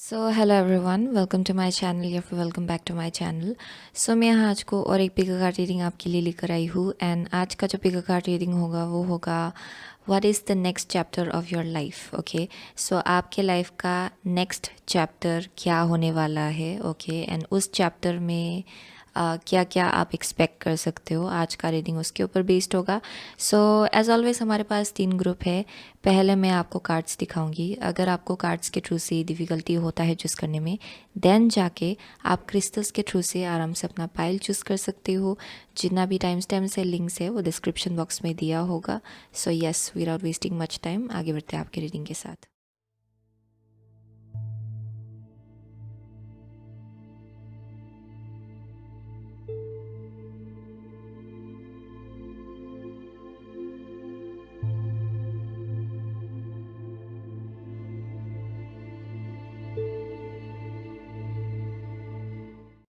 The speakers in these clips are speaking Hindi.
So hello everyone, welcome to my channel या फिर welcome back to my channel. So मैं यहाँ आज को और एक पिका कार्ड रीडिंग आपके लिए लेकर आई हूँ। एंड आज का जो पिका कार्ड रीडिंग होगा वो होगा what is the next chapter of your life. Okay, so आपके लाइफ का नेक्स्ट चैप्टर क्या होने वाला है। ओके, एंड उस चैप्टर में क्या क्या आप एक्सपेक्ट कर सकते हो, आज का रीडिंग उसके ऊपर बेस्ड होगा। सो एज ऑलवेज हमारे पास 3 ग्रुप है। पहले मैं आपको कार्ड्स दिखाऊंगी। अगर आपको कार्ड्स के थ्रू से डिफ़िकल्टी होता है चूज़ करने में, देन जाके आप क्रिस्टल्स के थ्रू से आराम से अपना पाइल चूज़ कर सकते हो। जितना भी टाइम स्टैम्प्स है, लिंक्स है, वो डिस्क्रिप्शन बॉक्स में दिया होगा। So yes, without wasting much time आगे बढ़ते हैं आपके रीडिंग के साथ।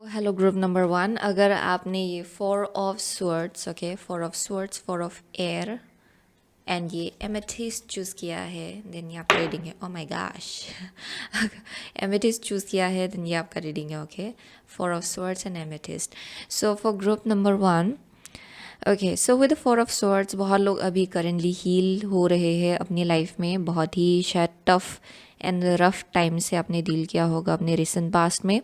हेलो ग्रुप नंबर 1, अगर आपने ये 4 of swords, okay, 4 of swords, 4 of air and ये एमेथिस्ट चूज़ किया है, देन ये आपका रीडिंग है। Oh my gosh, amethyst choose किया है, देन ये आपका रीडिंग है। Okay, 4 of swords and amethyst. So for group number 1, okay, so with 4 of swords, बहुत लोग अभी करेंटली हील हो रहे हैं अपनी लाइफ में। बहुत ही शायद टफ एंड रफ टाइम से आपने डील किया होगा अपने रिसेंट पास्ट में।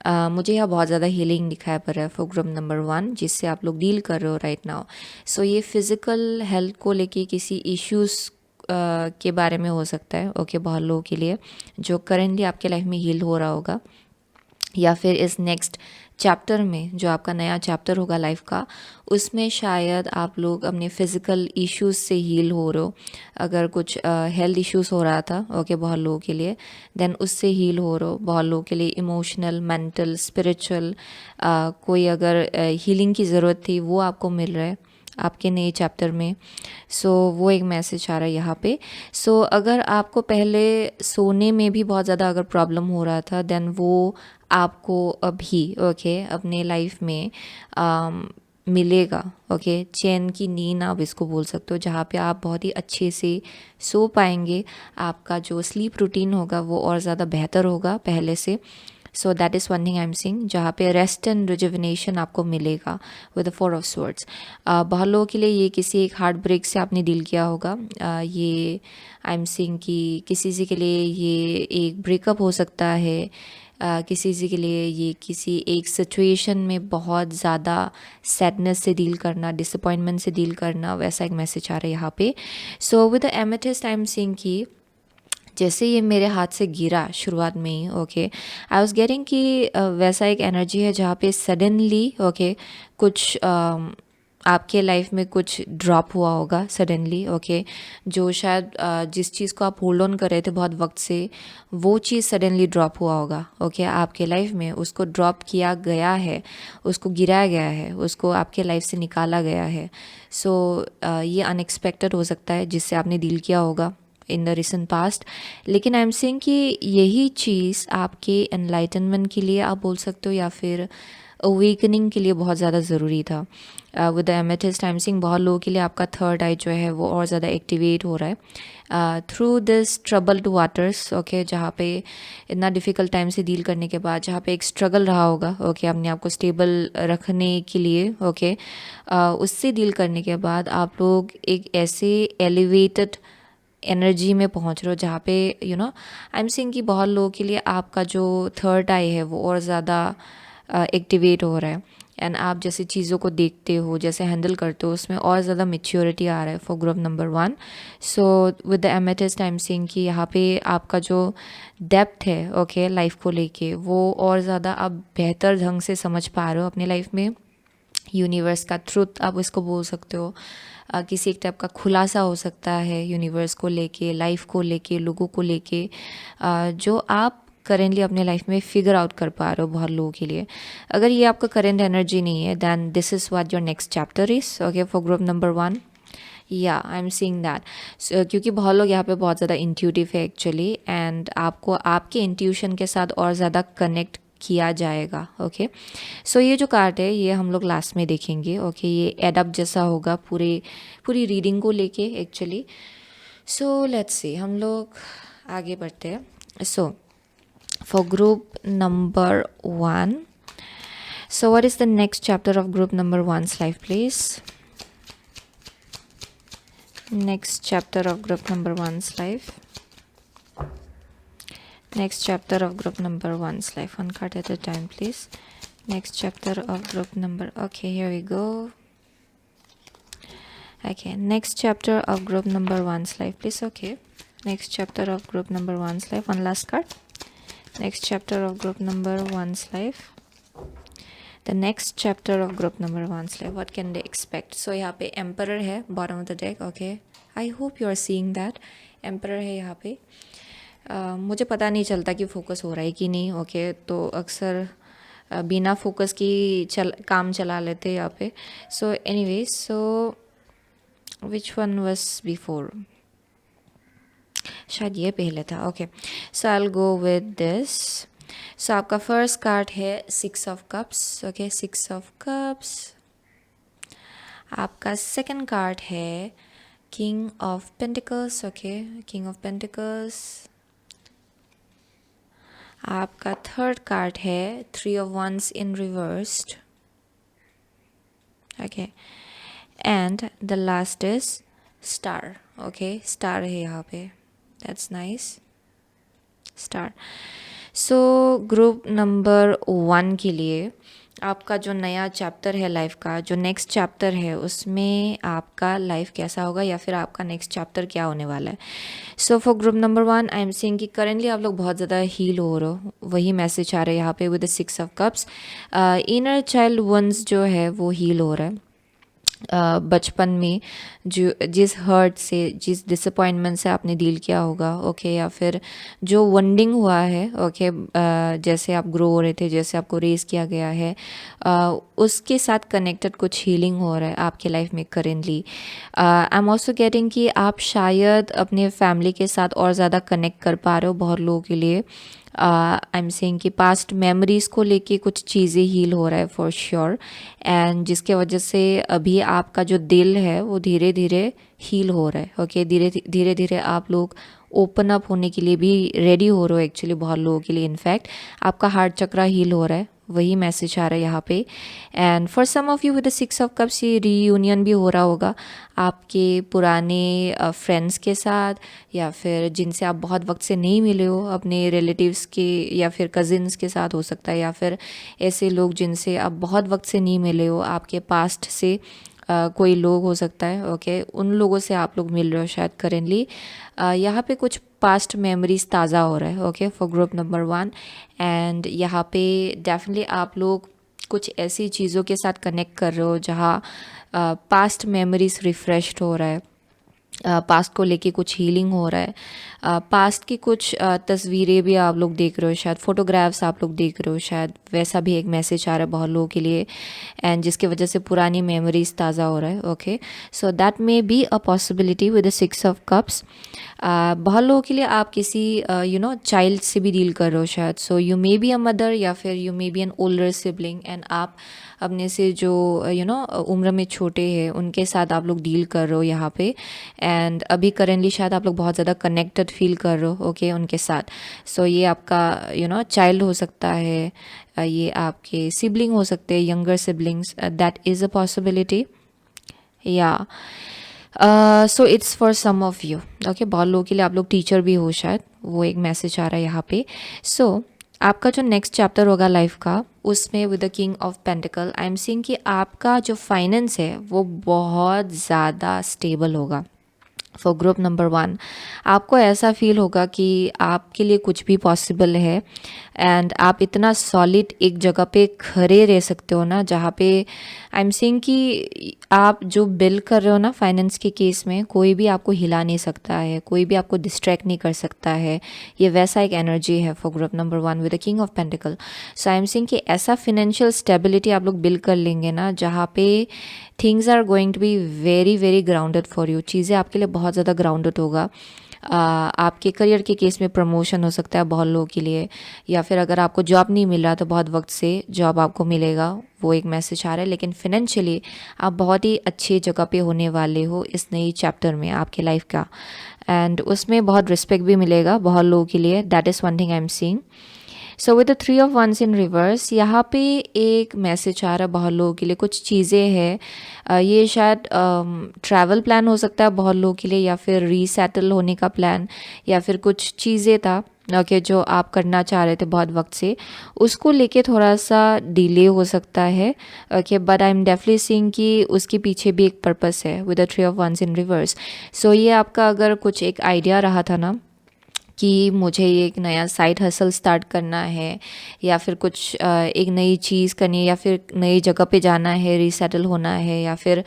मुझे यहाँ बहुत ज़्यादा हीलिंग दिखाया पड़ रहा है फॉर ग्रुप नंबर 1, जिससे आप लोग डील कर रहे हो राइट नाउ। सो ये फिज़िकल हेल्थ को लेके किसी इश्यूज़ के बारे में हो सकता है। ओके, बहुत लोगों के लिए जो करेंटली आपके लाइफ में हील हो रहा होगा, या फिर इस नेक्स्ट चैप्टर में जो आपका नया चैप्टर होगा लाइफ का, उसमें शायद आप लोग अपने फिज़िकल इश्यूज से हील हो रहे हो। अगर कुछ हेल्थ इश्यूज हो रहा था, ओके, बहुत लोगों के लिए, देन उससे हील हो रहे हो। बहुत लोगों के लिए इमोशनल, मेंटल, स्पिरिचुअल कोई अगर हीलिंग की ज़रूरत थी, वो आपको मिल रहा है आपके नए चैप्टर में। सो वो एक मैसेज आ रहा है यहाँ पे। सो अगर आपको पहले सोने में भी बहुत ज़्यादा अगर प्रॉब्लम हो रहा था, देन वो आपको अभी ओके अपने लाइफ में मिलेगा। ओके, चैन की नींद आप इसको बोल सकते हो, जहाँ पे आप बहुत ही अच्छे से सो पाएंगे। आपका जो स्लीप रूटीन होगा वो और ज़्यादा बेहतर होगा पहले से। सो that is one thing I am seeing, जहाँ पे रेस्ट एंड रिजुविनेशन आपको मिलेगा विद द 4 ऑफ स्वर्ड्स। बहुत लोगों के लिए ये किसी एक हार्ट ब्रेक से आपने डील किया होगा। ये आई एम सीइंग कि किसी के लिए ये एक ब्रेकअप हो सकता है। किसी के लिए ये किसी एक सिचुएशन में बहुत ज़्यादा सैडनेस से डील करना, डिसअपॉइंटमेंट से डील करना, वैसा एक मैसेज आ रहा है यहाँ पे। सो with the amethyst I am seeing कि जैसे ये मेरे हाथ से गिरा शुरुआत में ही, ओके, आई वॉज गेटिंग कि वैसा एक एनर्जी है जहाँ पे सडनली ओके कुछ आपके लाइफ में कुछ ड्रॉप हुआ होगा सडनली। ओके, जो शायद जिस चीज़ को आप होल्ड ऑन कर रहे थे बहुत वक्त से, वो चीज़ सडनली ड्रॉप हुआ होगा। ओके, आपके लाइफ में उसको ड्रॉप किया गया है, उसको गिराया गया है, उसको आपके लाइफ से निकाला गया है। सो ये अनएक्सपेक्टेड हो सकता है जिससे आपने डील किया होगा इन द रिसेंट पास्ट। लेकिन आई एम सेइंग कि यही चीज़ आपके एनलाइटनमेंट के लिए आप बोल सकते हो, या फिर अवेकनिंग के लिए बहुत ज़्यादा ज़रूरी था। With the amethyst I am saying बहुत लोगों के लिए आपका थर्ड आई जो है वो और ज़्यादा एक्टिवेट हो रहा है through this troubled waters. Okay, जहाँ पे इतना डिफ़िकल्ट टाइम से डील करने के बाद, जहाँ पे एक स्ट्रगल रहा होगा ओके अपने आप को स्टेबल रखने के लिए, ओके, उससे डील करने के बाद आप लोग एक ऐसे एलिवेटेड एनर्जी में पहुंच रहे हो जहाँ पे you no I am seeing कि बहुत लोगों के लिए आपका जो थर्ड आई है वो और ज़्यादा एक्टिवेट हो रहा है। एंड आप जैसे चीज़ों को देखते हो, जैसे हैंडल करते हो, उसमें और ज़्यादा मेच्योरिटी आ रहा है for group number 1। So with the amethyst I am seeing कि यहाँ पे आपका जो डेप्थ है ओके लाइफ को लेके, वो और ज़्यादा आप बेहतर ढंग से समझ पा रहे हो अपने लाइफ में। यूनिवर्स का ट्रुथ आप इसको बोल सकते हो। किसी एक टाइप का खुलासा हो सकता है यूनिवर्स को लेके, लाइफ को लेके, लोगों को लेके, जो आप करेंटली अपने लाइफ में फिगर आउट कर पा रहे हो बहुत लोगों के लिए। अगर ये आपका करेंट एनर्जी नहीं है, then this is what your next chapter is okay for group number 1। या आई एम सीइंग दैट क्योंकि बहुत लोग यहाँ पे बहुत ज़्यादा इंट्यूटिव है एक्चुअली, एंड आपको आपके इंट्यूशन के साथ और ज़्यादा कनेक्ट किया जाएगा। ओके, सो ये जो कार्ड है ये हम लोग लास्ट में देखेंगे। ओके, ये एडअप जैसा होगा पूरी रीडिंग को लेके एक्चुअली। सो लेट्स सी, हम लोग आगे बढ़ते हैं। सो for group number 1. So what is the next chapter of group number 1's life, please? Next chapter of group number 1's life. Next chapter of group number 1's life. One card at a time, please. Next chapter of group number. Okay, here we go. Okay, next chapter of group number 1's life, please. Okay, next chapter of group number 1's life. One last card. Next chapter of group number 1's life. The next chapter of group number 1's life. What can they expect? So यहाँ पे emperor है bottom of the deck. Okay, I hope you are seeing that. emperor है यहाँ पे. मुझे पता नहीं चलता कि फोकस हो रहा है कि नहीं. ओके, तो अक्सर बिना फोकस की काम चला लेते यहाँ पे. So anyway, so which one was before? शायद ये पहले था. Okay, so I will go with this. So आपका फर्स्ट कार्ड है 6 of cups. Okay, 6 of cups. आपका सेकंड कार्ड है king of pentacles. Okay, king of pentacles. आपका थर्ड कार्ड है 3 of Wands in reversed. Okay, and the last is star. Okay, star है यहाँ पे. That's nice. Star. So group number 1 के लिए आपका जो नया चैप्टर है लाइफ का, जो नेक्स्ट चैप्टर है, उसमें आपका लाइफ कैसा होगा या फिर आपका नेक्स्ट चैप्टर क्या होने वाला है. सो for group number 1 I am seeing कि करेंटली आप लोग बहुत ज़्यादा हील हो रहे हो. वही मैसेज आ रहा है यहाँ पे with the 6 of cups. Inner child once जो है वो हील हो रहा है. बचपन में जो जिस हर्ट से, जिस डिसअपॉइंटमेंट से आपने डील किया होगा. ओके, या फिर जो वंडिंग हुआ है. ओके, जैसे आप ग्रो हो रहे थे, जैसे आपको रेस किया गया है, उसके साथ कनेक्टेड कुछ हीलिंग हो रहा है आपके लाइफ में currently. I am also getting कि आप शायद अपने फैमिली के साथ और ज़्यादा कनेक्ट कर पा रहे हो बहुत लोगों के लिए. आई एम सेइंग कि पास्ट मेमोरीज़ को लेके कुछ चीज़ें हील हो रहा है फॉर श्योर. एंड जिसके वजह से अभी आपका जो दिल है वो धीरे धीरे हील हो रहा है. ओके, धीरे धीरे आप लोग ओपन अप होने के लिए भी रेडी हो रहे हो. एक्चुअली बहुत लोगों के लिए इनफैक्ट आपका हार्ट चक्रा हील हो रहा है. वही मैसेज आ रहा है यहाँ पे. And for some of you with the 6 of cups ये रीयूनियन भी हो रहा होगा आपके पुराने फ्रेंड्स के साथ, या फिर जिनसे आप बहुत वक्त से नहीं मिले हो, अपने रिलेटिव्स के या फिर कज़िन्स के साथ हो सकता है, या फिर ऐसे लोग जिनसे आप बहुत वक्त से नहीं मिले हो, आपके पास्ट से कोई लोग हो सकता है. ओके, उन लोगों से आप लोग मिल रहे हो शायद करेंटली. यहाँ पे कुछ पास्ट मेमोरीज ताज़ा हो रहा है. Okay, for group number 1. And यहाँ पे डेफिनेटली आप लोग कुछ ऐसी चीज़ों के साथ कनेक्ट कर रहे हो जहाँ पास्ट मेमोरीज रिफ्रेश्ड हो रहा है. पास्ट को लेके कुछ हीलिंग हो रहा है. पास्ट की कुछ तस्वीरें भी आप लोग देख रहे हो शायद, फोटोग्राफ्स आप लोग देख रहे हो शायद. वैसा भी एक मैसेज आ रहा है बहुत लोगों के लिए, एंड जिसकी वजह से पुरानी मेमोरीज ताज़ा हो रहा है. Okay, so that may be a possibility with the 6 of cups. बहुत लोगों के लिए आप किसी चाइल्ड से भी डील कर रहे हो शायद. So you may be a mother या फिर you may B an older sibling, and आप अपने से जो उम्र में छोटे हैं उनके साथ आप लोग डील कर रहे हो यहाँ पे. एंड अभी करेंटली शायद आप लोग बहुत ज़्यादा कनेक्टेड फील कर रहे हो. ओके, उनके साथ. सो ये आपका चाइल्ड हो सकता है, ये आपके सिबलिंग हो सकते हैं, younger siblings. That is a possibility. या so it's for some of you. Okay, बहुत लोगों के लिए आप लोग टीचर भी हो शायद, वो एक मैसेज आ रहा है यहाँ पे. सो आपका जो नेक्स्ट चैप्टर होगा लाइफ का, उसमें with the king of pentacle I am seeing कि आपका जो फाइनेंस है वो बहुत ज़्यादा स्टेबल होगा. फॉर ग्रुप नंबर 1 आपको ऐसा फील होगा कि आपके लिए कुछ भी पॉसिबल है. एंड आप इतना सॉलिड एक जगह पे खड़े रह सकते हो ना, जहाँ पे आई एम सीइंग कि आप जो बिल कर रहे हो ना फाइनेंस के केस में, कोई भी आपको हिला नहीं सकता है, कोई भी आपको डिस्ट्रैक्ट नहीं कर सकता है. ये वैसा एक एनर्जी है for group number 1 with the king of pentacle. So I am seeing कि ऐसा फिनेंशियल स्टेबिलिटी आप लोग बिल कर लेंगे ना, जहाँ पे things are going to be very very grounded for you. चीज़ें आपके लिए बहुत ज़्यादा ग्राउंडेड होगा. आपके करियर के केस में प्रमोशन हो सकता है बहुत लोगों के लिए, या फिर अगर आपको जॉब नहीं मिल रहा तो बहुत वक्त से जॉब आपको मिलेगा, वो एक मैसेज आ रहा है. लेकिन फिनेंशियली आप बहुत ही अच्छी जगह पे होने वाले हो इस नई चैप्टर में आपके लाइफ का. एंड उसमें बहुत रिस्पेक्ट भी मिलेगा बहुत लोगों के लिए. That is one thing I am seeing. So with the three of wands in reverse, यहाँ पे एक मैसेज आ रहा है बहुत लोगों के लिए, कुछ चीज़ें हैं, ये शायद ट्रैवल प्लान हो सकता है बहुत लोगों के लिए, या फिर रीसेटल होने का प्लान, या फिर कुछ चीज़ें था ओके जो आप करना चाह रहे थे बहुत वक्त से, उसको लेके थोड़ा सा डिले हो सकता है okay, but I am definitely seeing कि उसके पीछे भी एक पर्पस है with the three of wands in reverse. So ये आपका अगर कुछ एक आइडिया रहा था ना कि मुझे ये एक नया साइड हसल स्टार्ट करना है, या फिर कुछ एक नई चीज़ करनी है, या फिर नई जगह पे जाना है, रीसेटल होना है, या फिर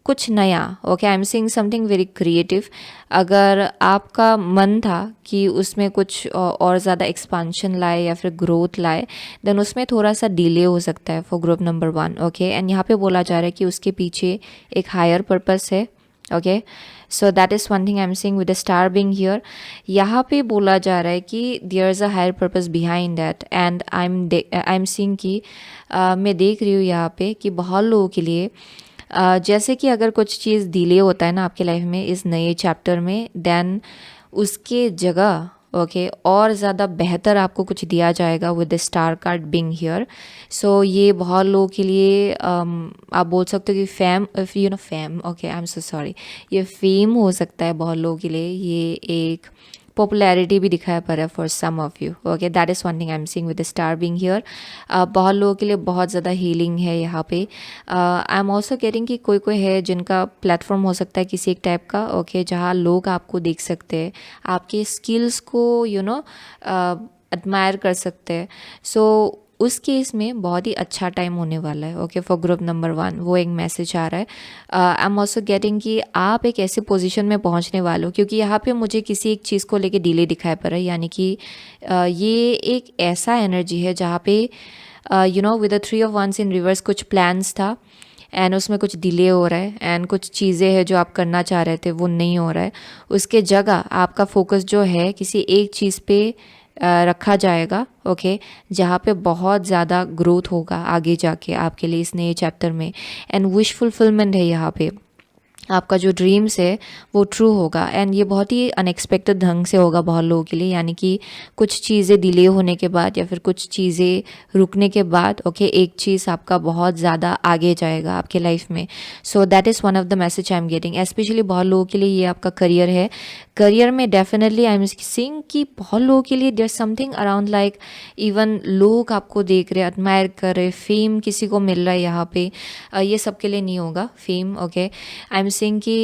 कुछ नया okay, I am seeing something very creative. अगर आपका मन था कि उसमें कुछ और ज़्यादा एक्सपांशन लाए या फिर ग्रोथ लाए, देन उसमें थोड़ा सा डिले हो सकता है for group number 1 okay. And यहाँ पे बोला जा रहा है कि उसके पीछे एक हायर पर्पस है okay. So that is one thing I am seeing with the star being here. यहाँ पे बोला जा रहा है कि there is a higher purpose behind that, and I am seeing कि मैं देख रही हूँ यहाँ पे कि बहुत लोगों के लिए जैसे कि अगर कुछ चीज़ डिले होता है ना आपके लाइफ में इस नए चैप्टर में, देन उसके जगह ओके और ज़्यादा बेहतर आपको कुछ दिया जाएगा with the star card being here. So ये बहुत लोगों के लिए आप बोल सकते हो कि fam, you know fam okay, I am so sorry, ये फेम हो सकता है बहुत लोगों के लिए, ये एक पॉपुलैरिटी भी दिखाया पर है for some of you okay. That is one thing I am seeing with the star being here. बहुत लोगों के लिए बहुत ज़्यादा हीलिंग है यहाँ पे। आई एम ऑल्सो गेटिंग कि कोई कोई है जिनका प्लेटफॉर्म हो सकता है किसी एक टाइप का ओके, जहाँ लोग आपको देख सकते हैं, आपके स्किल्स को यू नो एडमायर कर सकते हैं। सो उस केस में बहुत ही अच्छा टाइम होने वाला है ओके फॉर ग्रुप नंबर 1, वो एक मैसेज आ रहा है। आई एम ऑल्सो गेटिंग कि आप एक ऐसे पोजीशन में पहुंचने वाले हो, क्योंकि यहाँ पे मुझे किसी एक चीज़ को लेके डिले दिखाई पड़ रहा है, यानी कि ये एक ऐसा एनर्जी है जहाँ पे you know with the three of wands in reverse कुछ प्लान्स था एंड उसमें कुछ डिले हो रहा है, एंड कुछ चीज़ें हैं जो आप करना चाह रहे थे वो नहीं हो रहा है। उसके जगह आपका फोकस जो है किसी एक चीज़ पे रखा जाएगा ओके, जहाँ पे बहुत ज़्यादा ग्रोथ होगा आगे जाके आपके लिए इस नए चैप्टर में, एंड विश फुलफिलमेंट है यहाँ पे। आपका जो ड्रीम्स है वो ट्रू होगा, एंड ये बहुत ही अनएक्सपेक्टेड ढंग से होगा बहुत लोगों के लिए, यानी कि कुछ चीज़ें डिले होने के बाद या फिर कुछ चीज़ें रुकने के बाद ओके एक चीज़ आपका बहुत ज़्यादा आगे जाएगा आपके लाइफ में। So that is one of the message I am getting. Specially बहुत लोगों के लिए ये आपका करियर है, करियर में डेफिनेटली आई एम सीइंग कि बहुत लोगों के लिए there something around like even लोग आपको देख रहे, एडमायर कर रहे, फेम किसी को मिल रहा है यहाँ पे। ये सबके लिए नहीं होगा fame okay. I am saying कि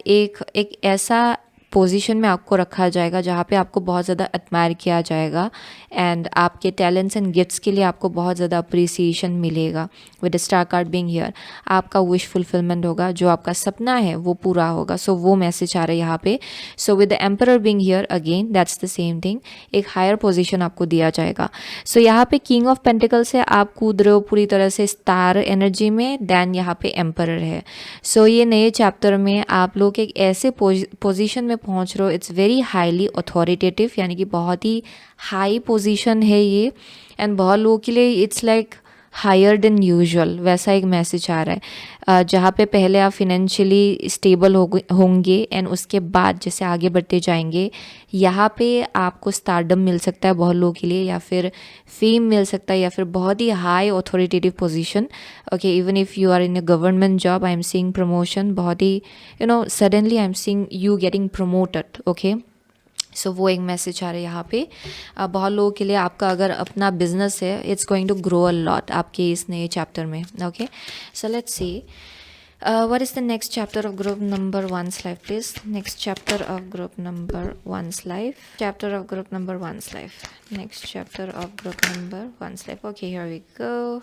एक ऐसा पोजीशन में आपको रखा जाएगा जहाँ पे आपको बहुत ज़्यादा एडमायर किया जाएगा, एंड आपके टैलेंट्स एंड गिफ्ट्स के लिए आपको बहुत ज़्यादा अप्रिसिएशन मिलेगा with star card being here. आपका विश फुलफिलमेंट होगा, जो आपका सपना है वो पूरा होगा। सो वो मैसेज आ रहा है यहाँ पे। सो with the emperor being here again that's the same thing, एक हायर पोजीशन आपको दिया जाएगा। सो यहाँ पे किंग ऑफ पेंटिकल से आप कूद रहे हो पूरी तरह से स्टार एनर्जी में, देन यहाँ पे एम्परर है। सो ये नए चैप्टर में आप लोग एक ऐसे पोजीशन में पहुंच रहे हो, इट्स वेरी हाईली अथॉरिटेटिव, यानी कि बहुत ही हाई पोजीशन है ये, एंड बहुत लोगों के लिए it's like higher than usual, वैसा एक मैसेज आ रहा है। जहाँ पे पहले आप फिनेंशियली स्टेबल होंगे एंड उसके बाद जैसे आगे बढ़ते जाएंगे यहाँ पे आपको स्टारडम मिल सकता है बहुत लोगों के लिए, या फिर फेम मिल सकता है, या फिर बहुत ही high authoritative position okay. Even if you are in a government job I am seeing promotion, बहुत ही you know suddenly I am seeing you getting promoted okay. So वो एक मैसेज आ रहा है यहाँ पे। बहुत लोगों के लिए आपका अगर अपना बिजनेस है it's going to grow a lot आपके इस नए चैप्टर में okay. So let's see what is the next chapter of group number 1's life, please? Next chapter of group number 1's life. Chapter of group number 1's life. Next chapter of group number 1's life. Okay, here we go.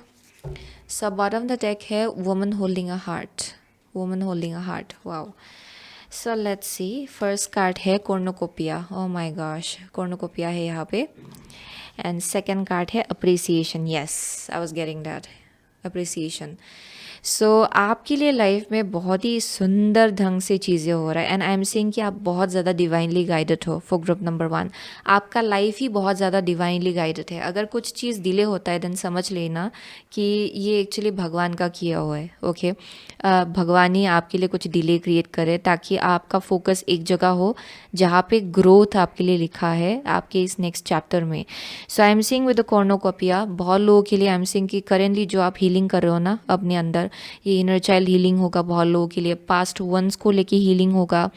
So bottom of the deck है woman holding a heart. Woman holding a heart. Wow. So let's see. First card है cornucopia. Oh my gosh, cornucopia है यहाँ पे. And second card है appreciation. Yes, I was getting that. Appreciation. सो आपके लिए लाइफ में बहुत ही सुंदर ढंग से चीज़ें हो रहा है एंड आई एम सेइंग कि आप बहुत ज़्यादा डिवाइनली गाइडेड हो फॉर ग्रुप नंबर 1। आपका लाइफ ही बहुत ज़्यादा डिवाइनली गाइडेड है। अगर कुछ चीज़ डिले होता है देन समझ लेना कि ये एक्चुअली भगवान का किया हुआ है। ओके भगवान ही आपके लिए कुछ डिले क्रिएट करे ताकि आपका फोकस एक जगह हो जहाँ पे ग्रोथ आपके लिए लिखा है आपके इस नेक्स्ट चैप्टर में। So I am saying with the cornucopia बहुत लोगों के लिए आई एम सेइंग कि करेंटली जो आप हीलिंग कर रहे हो ना अपने अंदर, ये इनर चाइल्ड हीलिंग होगा बहुत लोगों के लिए, पास्ट वंस को लेके हीलिंग होगा,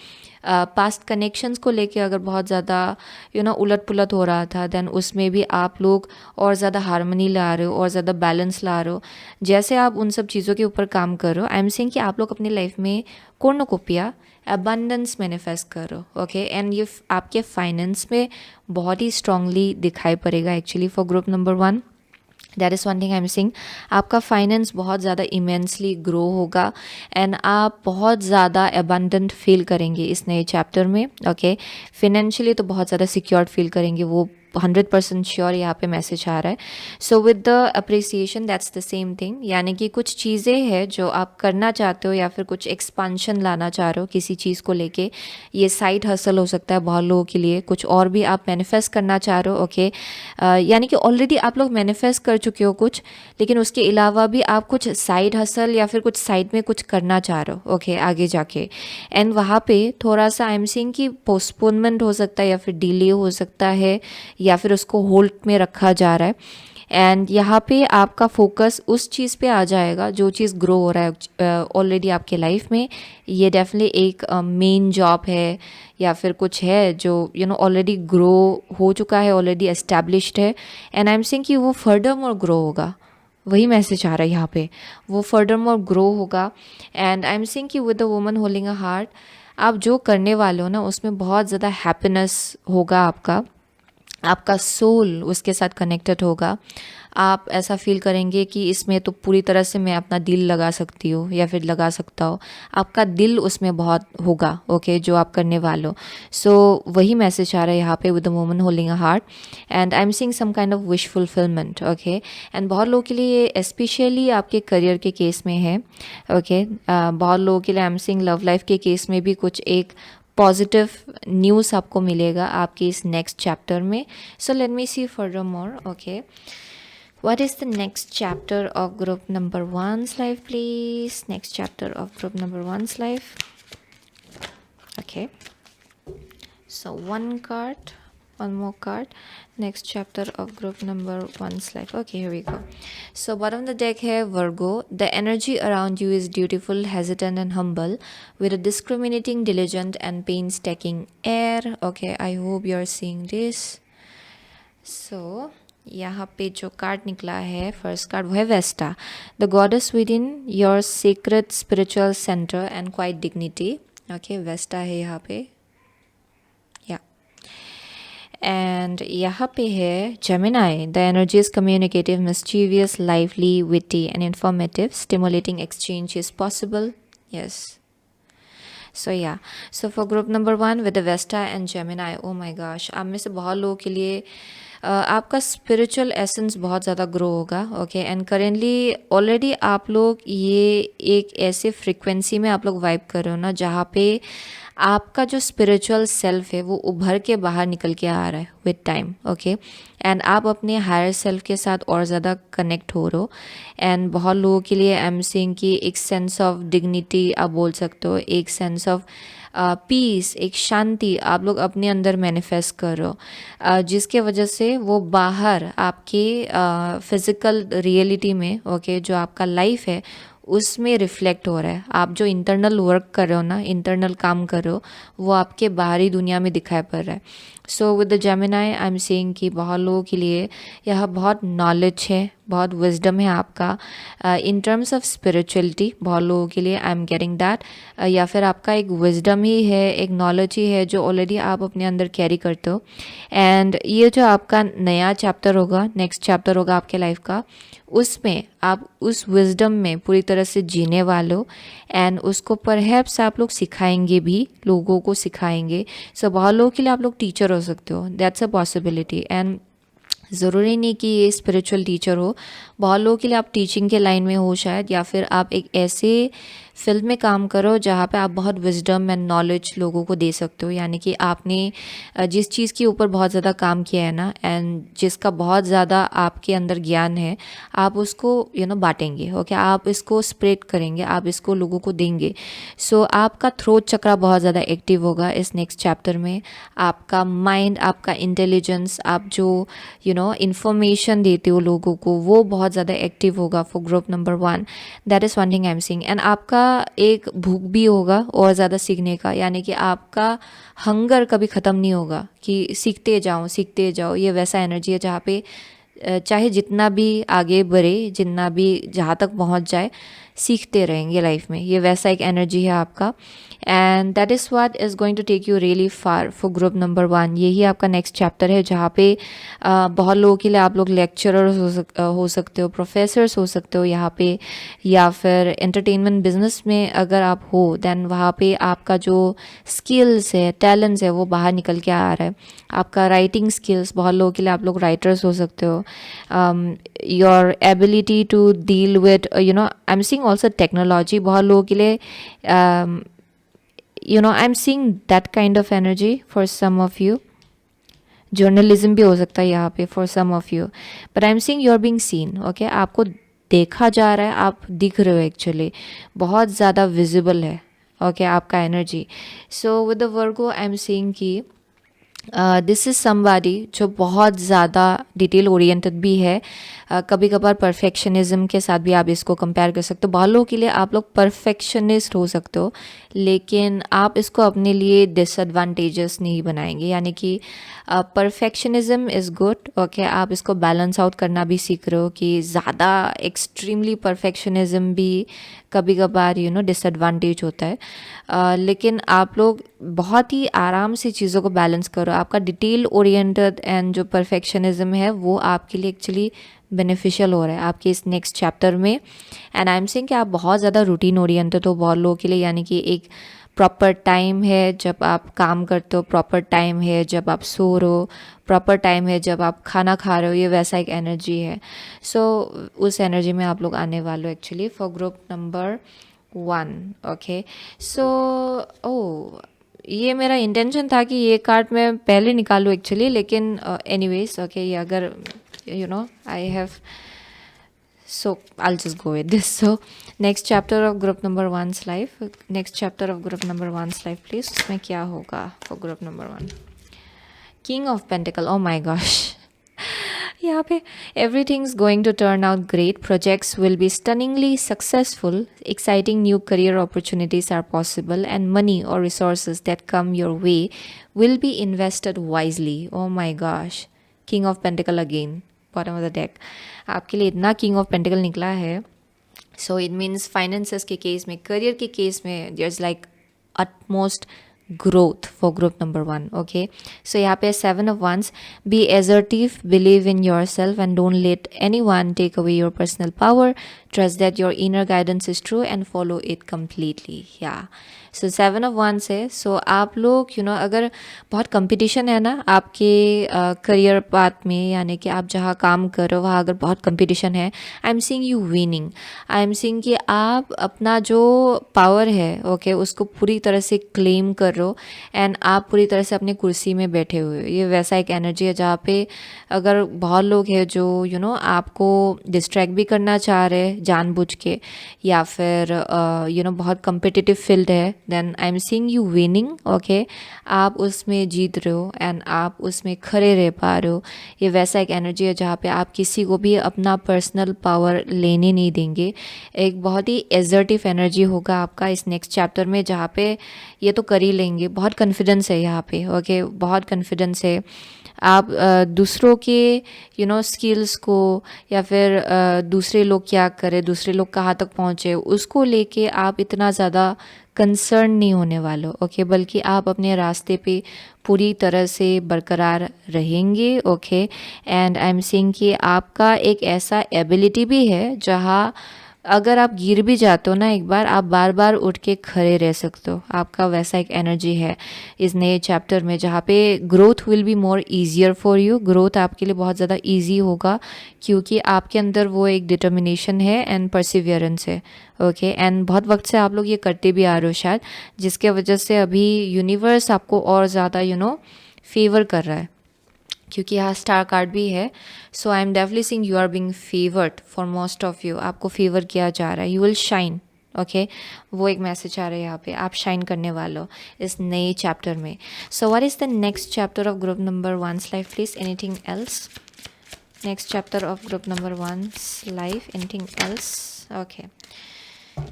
पास्ट कनेक्शंस को लेके अगर बहुत ज़्यादा उलट पुलट हो रहा था देन उसमें भी आप लोग और ज़्यादा हार्मनी ला रहे हो और ज़्यादा बैलेंस ला रहे हो। जैसे आप उन सब चीज़ों के ऊपर काम कर रहे हो आई एम सेइंग कि आप लोग अपनी लाइफ में कॉर्नोकोपिया अबंडेंस मैनिफेस्ट करो। ओके एंड ये आपके फाइनेंस में बहुत ही स्ट्रांगली दिखाई पड़ेगा actually for group number 1। That is one thing I am saying. आपका फाइनेंस बहुत ज़्यादा इमेंसली ग्रो होगा एंड आप बहुत ज़्यादा अबंडेंट फील करेंगे इस नए चैप्टर में। ओके फिनेंशियली तो बहुत ज़्यादा सिक्योर्ड फील करेंगे, वो 100% श्योर यहाँ पे मैसेज आ रहा है। So with the appreciation that's the same thing, यानी कि कुछ चीज़ें हैं जो आप करना चाहते हो या फिर कुछ एक्सपांशन लाना चाह रहे हो किसी चीज़ को लेके। ये साइड हसल हो सकता है बहुत लोगों के लिए, कुछ और भी आप मैनिफेस्ट करना चाह रहे हो। ओके यानी कि ऑलरेडी आप लोग मैनिफेस्ट कर चुके हो कुछ, लेकिन उसके अलावा भी आप कुछ साइड हसल या फिर कुछ साइड में कुछ करना चाह रहे हो। ओके आगे जाके एंड वहाँ पे थोड़ा सा आई एम सेइंग कि पोस्टपोनमेंट हो सकता है या फिर डिले हो सकता है या फिर उसको होल्ड में रखा जा रहा है। एंड यहाँ पे आपका फोकस उस चीज़ पे आ जाएगा जो चीज़ ग्रो हो रहा है ऑलरेडी आपके लाइफ में। ये डेफिनेटली एक मेन जॉब है या फिर कुछ है जो ऑलरेडी ग्रो हो चुका है, ऑलरेडी एस्टैब्लिश्ड है एंड आई एम सेइंग कि वो फर्दर मोर ग्रो होगा। वही मैसेज आ रहा है यहाँ पे, वो फर्दर मोर ग्रो होगा। एंड आई एम सेइंग कि with the woman holding a heart आप जो करने वाले हो ना उसमें बहुत ज़्यादा हैप्पीनेस होगा, आपका सोल उसके साथ कनेक्टेड होगा। आप ऐसा फील करेंगे कि इसमें तो पूरी तरह से मैं अपना दिल लगा सकती हूँ या फिर लगा सकता हूँ, आपका दिल उसमें बहुत होगा। ओके जो आप करने वाले हो। सो वही मैसेज आ रहा है यहाँ पे with the woman holding a heart and I am seeing some kind of wish fulfilment. Okay and बहुत लोगों के लिए स्पेशली आपके करियर के केस में है। ओके बहुत लोगों के लिए I am seeing love life के केस में भी कुछ एक पॉजिटिव न्यूज़ आपको मिलेगा आपके इस नेक्स्ट चैप्टर में। So let me see further more. Okay what is the next chapter of group number 1's life, please? Next chapter of group number 1's life. Okay, so one more card. Next chapter of group number 1's life. Okay, here we go. So bottom of the deck here, Virgo. The energy around you is dutiful, hesitant and humble, with a discriminating, diligent and painstaking air. Okay, I hope you're seeing this. So यहाँ पे जो कार्ड निकला है फर्स्ट कार्ड वो है Vesta, the goddess within your secret spiritual centre and quiet dignity. Okay Vesta है यहाँ पे या एंड यहाँ पे है Gemini, the energy is communicative, mischievous, lively, witty and informative, stimulating exchange is possible. Yes so या so for group number 1 with the Vesta and Gemini, oh my gosh आप में से बहुत लोगों के लिए आपका स्पिरिचुअल एसेंस बहुत ज़्यादा ग्रो होगा। ओके एंड करेंटली ऑलरेडी आप लोग ये एक ऐसे फ्रिक्वेंसी में आप लोग वाइब कर रहे हो ना जहाँ पे आपका जो स्पिरिचुअल सेल्फ है वो उभर के बाहर निकल के आ रहा है विद टाइम। ओके एंड आप अपने हायर सेल्फ के साथ और ज़्यादा कनेक्ट हो रहे हो एंड बहुत लोगों के लिए आई एम सेइंग कि एक सेंस ऑफ डिग्निटी आप बोल सकते हो, एक सेंस ऑफ पीस, एक शांति आप लोग अपने अंदर मैनिफेस्ट कर रहे हो जिसके वजह से वो बाहर आपके फिज़िकल रियलिटी में ओके जो आपका लाइफ है उसमें रिफ्लेक्ट हो रहा है। आप जो इंटरनल वर्क कर रहे हो ना, इंटरनल काम कर रहे हो वो आपके बाहरी दुनिया में दिखाई पड़ रहा है। So with the Gemini I am saying कि बहुत लोगों के लिए यह बहुत नॉलेज है, बहुत विजडम है आपका इन टर्म्स ऑफ स्पिरिचुअलिटी। बहुत लोगों के लिए आई एम गेटिंग दैट या फिर आपका एक विजडम ही है, एक नॉलेज ही है जो ऑलरेडी आप अपने अंदर कैरी करते हो। एंड ये जो आपका नया चैप्टर होगा, नेक्स्ट चैप्टर होगा आपके लाइफ का, उसमें आप उस विजडम में पूरी तरह से जीने वाले हो एंड उसको परहैप्स आप लोग सिखाएंगे भी, लोगों को सिखाएंगे। सो बहुत लोगों के लिए आप लोग टीचर हो सकते हो, दैट्स अ पॉसिबिलिटी। एंड ज़रूरी नहीं कि ये स्पिरिचुअल टीचर हो, बहुत लोगों के लिए आप टीचिंग के लाइन में हो शायद, या फिर आप एक ऐसे फील्ड में काम करो जहाँ पे आप बहुत विजडम एंड नॉलेज लोगों को दे सकते हो, यानी कि आपने जिस चीज़ के ऊपर बहुत ज़्यादा काम किया है ना, एंड जिसका बहुत ज़्यादा आपके अंदर ज्ञान है, आप उसको बांटेंगे। ओके, आप इसको स्प्रेड करेंगे, आप इसको लोगों को देंगे। सो आपका थ्रोट चक्रा बहुत ज़्यादा एक्टिव होगा इस नेक्स्ट चैप्टर में। आपका माइंड, आपका इंटेलिजेंस, आप जो इंफॉर्मेशन देते हो लोगों को, वो बहुत ज़्यादा एक्टिव होगा for group number 1। That is one thing I am seeing. And आपका एक भूख भी होगा और ज़्यादा सीखने का, यानी कि आपका हंगर कभी ख़त्म नहीं होगा कि सीखते जाओ। ये वैसा एनर्जी है जहाँ पे चाहे जितना भी आगे बढ़े, जितना भी जहाँ तक पहुँच जाए, सीखते रहेंगे लाइफ में। ये वैसा एक एनर्जी है आपका, and that is what is going to take you really far for group number 1। यही आपका नेक्स्ट चैप्टर है जहाँ पे बहुत लोगों के लिए आप लोग लेक्चरर्स हो सकते हो, प्रोफेसर्स हो सकते हो यहाँ पे, या फिर एंटरटेनमेंट बिजनेस में अगर आप हो, दैन वहाँ पे आपका जो स्किल्स है, टैलेंट्स है, वो बाहर निकल के आ रहा है। आपका राइटिंग स्किल्स, बहुत लोगों के लिए आप लोग राइटर्स हो सकते हो। Your ability to deal with I am seeing also technology, बहुत लोगों के लिए I am seeing that kind of energy for some of you. Journalism भी हो सकता है यहाँ पे for some of you, but I am seeing you are being seen. Okay, आपको देखा जा रहा है, आप दिख रहे हो, एक्चुअली बहुत ज़्यादा विजिबल है। ओके, आपका energy. So with the Virgo I am seeing कि दिस इज़ समबडी जो बहुत ज़्यादा डिटेल ओरिएंटेड भी है। कभी कभार परफेक्शनिज्म के साथ भी आप इसको कंपेयर कर सकते हो। बहुत लोगों के लिए आप लोग परफेक्शनिस्ट हो सकते हो, लेकिन आप इसको अपने लिए डिसएडवांटेजेस नहीं बनाएंगे, यानी कि परफेक्शनिज्म इज़ गुड। ओके, आप इसको बैलेंस आउट करना भी सीख रहे हो कि ज़्यादा एक्सट्रीमली परफेक्शनिज्म भी कभी कभार डिसएडवांटेज होता है। लेकिन आप लोग बहुत ही आराम से चीज़ों को बैलेंस करो। आपका डिटेल ओरिएंटेड एंड जो परफेक्शनिज्म है वो आपके लिए एक्चुअली बेनिफिशियल हो रहा है आपके इस नेक्स्ट चैप्टर में। एंड आई एम सेइंग कि आप बहुत ज़्यादा रूटीन ओरिएंटेड हो बहुत लोगों के लिए, यानी कि एक प्रॉपर टाइम है जब आप काम करते हो, प्रॉपर टाइम है जब आप सो रहे हो, प्रॉपर टाइम है जब आप खाना खा रहे हो। ये वैसा एक एनर्जी है। सो उस एनर्जी में आप लोग आने वाले हो actually for group number 1। Okay, so ये मेरा इंटेंशन था कि ये कार्ड मैं पहले निकालूँ एक्चुअली, लेकिन एनीवेज ओके, ये अगर I have, so I'll just go with this. So next chapter of group number 1's life, next chapter of group number 1's life please, उसमें क्या होगा for group number 1? King of Pentacle, oh my gosh. यहाँ पे everything's going to turn out great, projects will be stunningly successful, exciting new career opportunities are possible, and money or resources that come your way will be invested wisely. Oh my gosh, King of Pentacle again, bottom of the deck. आपके लिए इतना King of Pentacle निकला है, so it means finances के केस में, करियर के केस में there's like utmost growth for group number 1. Okay, so यहाँ पे 7 of Wands, be assertive, believe in yourself and don't let anyone take away your personal power, trust that your inner guidance is true and follow it completely. Yeah, so 7 of Wands है। so आप लोग अगर बहुत कंपटीशन है ना आपके करियर पाथ में, यानी कि आप जहाँ काम कर रहे हो वहाँ अगर बहुत कंपटीशन है, I am seeing you winning. I am seeing कि आप अपना जो पावर है ओके उसको पूरी तरह से क्लेम कर रहे हो, एंड आप पूरी तरह से अपनी कुर्सी में बैठे हुए हो। ये वैसा एक एनर्जी है जहाँ पे अगर बहुत लोग हैं जो आपको डिस्ट्रैक्ट भी करना चाह रहे हैं जानबूझ के, या फिर बहुत कम्पिटिटिव फील्ड है, then I am seeing you winning. Okay, आप उसमें जीत रहे हो एंड आप उसमें खड़े रह पा रहे हो। ये वैसा एक एनर्जी है जहाँ पे आप किसी को भी अपना पर्सनल पावर लेने नहीं देंगे। एक बहुत ही एजर्टिव एनर्जी होगा आपका इस नेक्स्ट चैप्टर में, जहाँ पे ये तो कर ही लेंगे। बहुत कॉन्फिडेंस है यहाँ पे। ओके, बहुत कॉन्फिडेंस है। आप दूसरों के स्किल्स को, या फिर दूसरे लोग क्या करें, दूसरे लोग कहाँ तक पहुँचे, उसको लेके आप इतना ज़्यादा कंसर्न नहीं होने वाले। ओके, बल्कि आप अपने रास्ते पे पूरी तरह से बरकरार रहेंगे। Okay, and I am seeing कि आपका एक ऐसा एबिलिटी भी है जहाँ अगर आप गिर भी जाते हो ना एक बार, आप बार बार उठ के खड़े रह सकते हो। आपका वैसा एक एनर्जी है इस नए चैप्टर में, जहाँ पे growth will be more easier for you. Growth आपके लिए बहुत ज़्यादा ईजी होगा, क्योंकि आपके अंदर वो एक डिटर्मिनेशन है एंड परसिवियरेंस है। ओके, एंड बहुत वक्त से आप लोग ये करते भी आ रहे हो शायद, जिसके वजह से अभी यूनिवर्स आपको और ज़्यादा फेवर कर रहा है, क्योंकि यहाँ स्टार कार्ड भी है। So I am definitely seeing you are being favoured for most of you. आपको फेवर किया जा रहा है, यू विल शाइन। ओके, वो एक मैसेज आ रहा है यहाँ पे, आप शाइन करने वाले हो इस नए चैप्टर में। So what is the next chapter of group number 1's life please? Anything else? Next chapter of group number 1's life, anything else? Okay,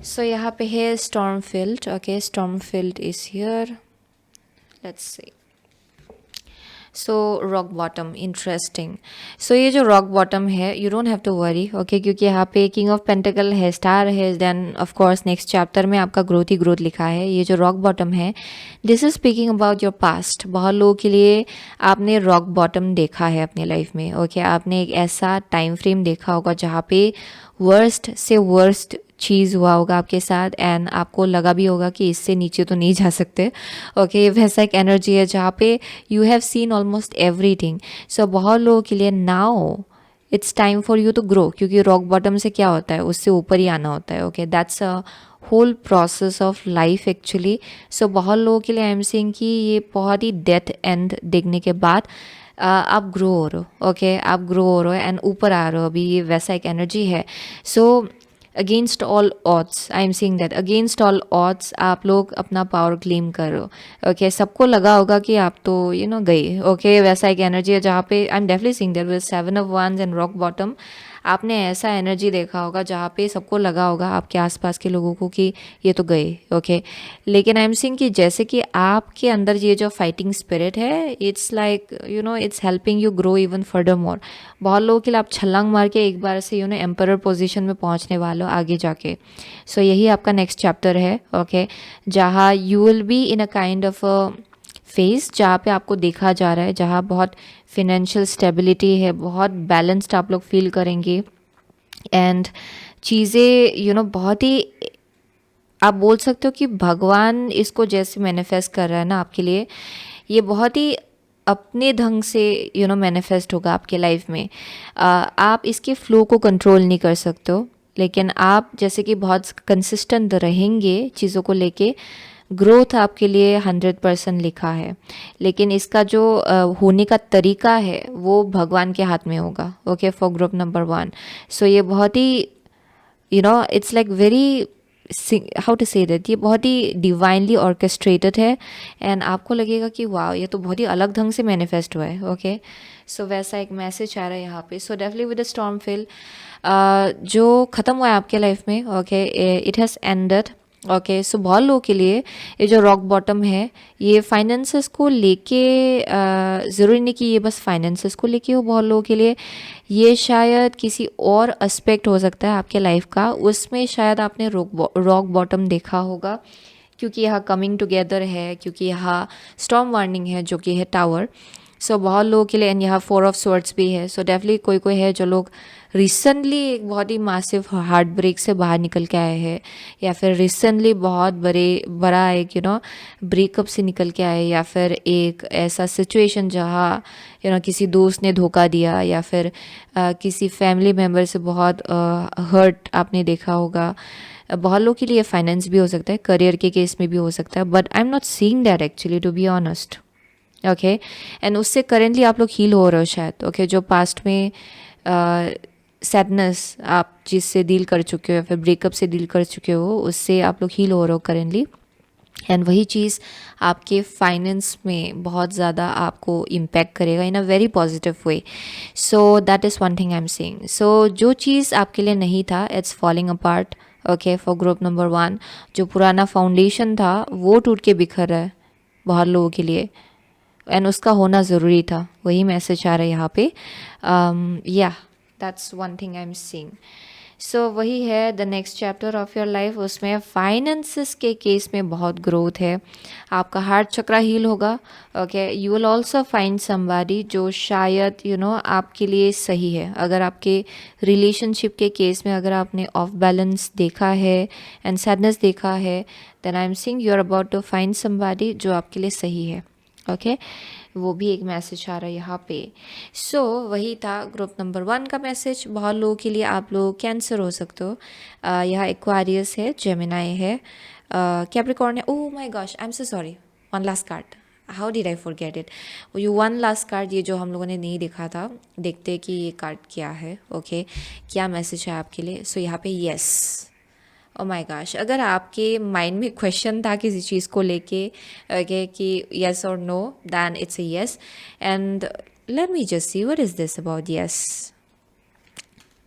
so यहाँ पे है storm field. Okay, storm field is here, let's see. So rock bottom, interesting. So ये जो रॉक बॉटम है, you don't have to worry, okay, क्योंकि यहाँ पे किंग ऑफ पेंटिकल है, स्टार है, then of course next chapter में आपका ग्रोथ ही ग्रोथ लिखा है। ये जो रॉक बॉटम है, this is speaking about your past. बहुत लोगों के लिए आपने रॉक बॉटम देखा है अपनी लाइफ में। ओके, आपने एक ऐसा टाइम फ्रेम देखा होगा जहाँ पे वर्स्ट से वर्स्ट चीज़ हुआ होगा आपके साथ, एंड आपको लगा भी होगा कि इससे नीचे तो नहीं जा सकते। ओके, वैसा एक एनर्जी है जहाँ पे you have seen almost everything. So बहुत लोगों के लिए now it's time for you to grow, क्योंकि रॉक बॉटम से क्या होता है, उससे ऊपर ही आना होता है। Okay, that's a whole process of life actually. So बहुत लोगों के लिए आई एम सेइंग कि ये बहुत ही डेथ एंड देखने के बाद आप ग्रो हो रहे हो। ओके, आप ग्रो हो रहे हो एंड ऊपर आ रहे हो, अभी ये वैसा एक एनर्जी है। So against all odds, I am seeing that against all odds आप लोग अपना पावर क्लेम करो। ओके, सबको लगा होगा कि आप तो गए। ओके, वैसा एक एनर्जी है जहाँ पे आई am definitely seeing that with 7 of Wands and rock bottom. आपने ऐसा एनर्जी देखा होगा जहाँ पे सबको लगा होगा आपके आसपास के लोगों को कि ये तो गए। ओके, लेकिन आई एम सीइंग कि जैसे कि आपके अंदर ये जो फाइटिंग स्पिरिट है, it's like it's helping you grow even further more. बहुत लोगों के लिए आप छलांग मार के एक बार से एम्परर पोजीशन में पहुंचने वाले हो आगे जाके। सो यही आपका नेक्स्ट चैप्टर है। ओके, जहाँ you will be in a kind of phase जहाँ पे आपको देखा जा रहा है, जहाँ बहुत फिनेंशियल स्टेबिलिटी है, बहुत बैलेंस्ड आप लोग फील करेंगे, एंड चीज़ें बहुत ही, आप बोल सकते हो कि भगवान इसको जैसे मैनिफेस्ट कर रहा है ना आपके लिए, ये बहुत ही अपने ढंग से मैनिफेस्ट होगा आपके लाइफ में। आप इसके फ्लो को कंट्रोल नहीं कर सकते हो, लेकिन आप जैसे कि बहुत कंसिस्टेंट रहेंगे चीज़ों को लेके, ग्रोथ आपके लिए 100% लिखा है। लेकिन इसका जो होने का तरीका है वो भगवान के हाथ में होगा। Okay, for group number 1। So ये बहुत ही it's like very, how to say that, ये बहुत ही डिवाइनली ऑर्केस्ट्रेटेड है, एंड आपको लगेगा कि वाह, ये तो बहुत ही अलग ढंग से मैनिफेस्ट हुआ है। ओके, सो वैसा एक मैसेज आ रहा है यहाँ पे। So definitely with the storm field जो ख़त्म हुआ है आपके लाइफ में, okay, it has ended. Okay, so बहुत लोगों के लिए ये जो रॉक बॉटम है, ये फाइनेंसेस को लेके ज़रूरी नहीं कि ये बस फाइनेंसेस को लेके हो। बहुत लोगों के लिए ये शायद किसी और एस्पेक्ट हो सकता है आपके लाइफ का, उसमें शायद आपने रॉक बॉटम देखा होगा, क्योंकि यहाँ कमिंग टुगेदर है, क्योंकि यहाँ स्टॉर्म वार्निंग है जो कि है टावर। सो बहुत लोगों के लिए, एंड यहाँ 4 of Swords भी है। सो डेफिनेटली कोई कोई है जो लोग रिसेंटली एक बहुत ही मासिव हार्ट ब्रेक से बाहर निकल के आए हैं, या फिर रिसेंटली बहुत बड़ा एक ब्रेकअप से निकल के आए, या फिर एक ऐसा सिचुएशन जहाँ किसी दोस्त ने धोखा दिया, या फिर किसी फैमिली मेम्बर से बहुत हर्ट आपने देखा होगा। बहुत लोगों के लिए फाइनेंस भी हो सकता है, करियर के केस में भी हो सकता है, but I am not seeing that actually, to be honest. Okay, and उससे करेंटली आप लोग हील हो रहे हो शायद। ओके, जो पास्ट में सैडनेस आप जिससे डील कर चुके हो, या फिर ब्रेकअप से डील कर चुके हो, उससे आप लोग हील हो रहे हो करेंटली, एंड वही चीज़ आपके फाइनेंस में बहुत ज़्यादा आपको इम्पैक्ट करेगा in a very positive way. So that is one thing I am saying. So जो चीज़ आपके लिए नहीं था, it's falling apart. Okay, for group number 1 जो पुराना फाउंडेशन था वो टूट के बिखर रहा है बहुत लोगों के लिए, एंड उसका होना ज़रूरी था। वही मैसेज आ रहा है यहाँ पे। या that's one thing I am seeing. So वही है the next chapter of your life, उसमें फाइनेंसिस के केस में बहुत ग्रोथ है, आपका हार्ट चक्रा हील होगा। Okay, you will also find somebody जो शायद आपके लिए सही है। अगर आपके रिलेशनशिप के केस में अगर आपने ऑफ बैलेंस देखा है एंड सैडनेस देखा है, then I am seeing you are about to find somebody जो आपके लिए सही है। ओके, वो भी एक मैसेज आ रहा है यहाँ पे। सो वही था ग्रुप नंबर 1 का मैसेज। बहुत लोगों के लिए आप लोग कैंसर हो सकते हो, यहाँ एक्वारियस है, जेमिनाई है, कैप्रिकॉर्न है। ओह my gosh, I am so sorry, one last card, how did I forget it. ये वन लास्ट कार्ड, ये जो हम लोगों ने नहीं देखा था, देखते हैं कि ये कार्ड क्या है। ओके, क्या मैसेज है आपके लिए। सो यहाँ पे यस, ओ माय गॉश, अगर आपके माइंड में क्वेश्चन था किसी चीज़ को लेके ओके कि यस और no, than it's a yes. And let me just see what is this about yes.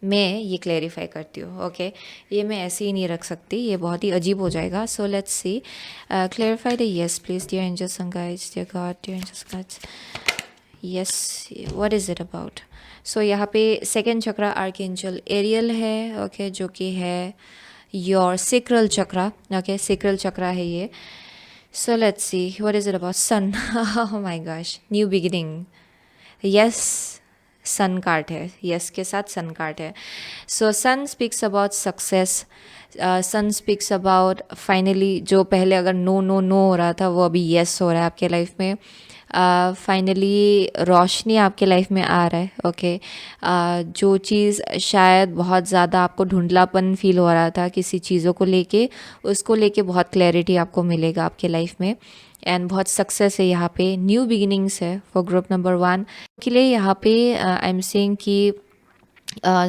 मैं ये क्लैरिफाई करती हूँ। ओके, ये मैं ऐसे ही नहीं रख सकती, ये बहुत ही अजीब हो जाएगा। So let's see, clarify the yes please, dear angels and guides, dear God, dear angels guides, yes what is it about. So यहाँ पे सेकेंड चक्रा आर्कएंजल एरियल है, ओके, जो कि है your sacral chakra. Okay, sacral chakra है ये। So let's see what is it about. Sun, oh my gosh, new beginning, yes, sun card है, यस के साथ सन कार्ड है। So sun speaks about success, sun speaks about finally जो पहले अगर नो नो नो हो रहा था वो अभी यस हो रहा है आपके लाइफ में। फाइनली रोशनी आपके लाइफ में आ रहा है। ओके, जो चीज़ शायद बहुत ज़्यादा आपको धुंधलापन फील हो रहा था किसी चीज़ों को लेके, उसको लेके बहुत क्लैरिटी आपको मिलेगा आपके लाइफ में। एंड बहुत सक्सेस है यहाँ पे, न्यू बिगिनिंग्स है फॉर ग्रुप नंबर 1 के लिए। यहाँ पे आई एम सेइंग कि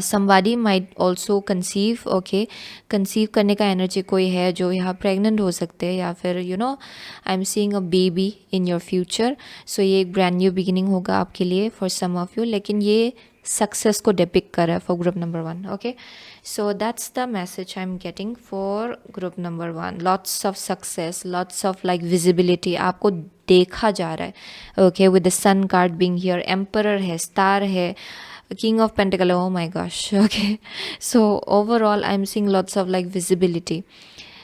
somebody might also conceive। Okay, conceive करने का एनर्जी कोई है जो यहाँ प्रेग्नेंट हो सकते हैं, या फिर I am seeing a baby in your future. So ये एक ब्रांड न्यू बिगिनिंग होगा आपके लिए फॉर सम ऑफ यू, लेकिन ये सक्सेस को डिपिक्ट कर रहा है for group number 1। Okay, so that's the message I am getting for group number 1। Lots of success, lots of like visibility, आपको देखा जा रहा है। Okay, with the sun card being here, emperor है, स्टार है, King of Pentacle, oh my gosh. Okay, so overall I'm seeing lots of like visibility.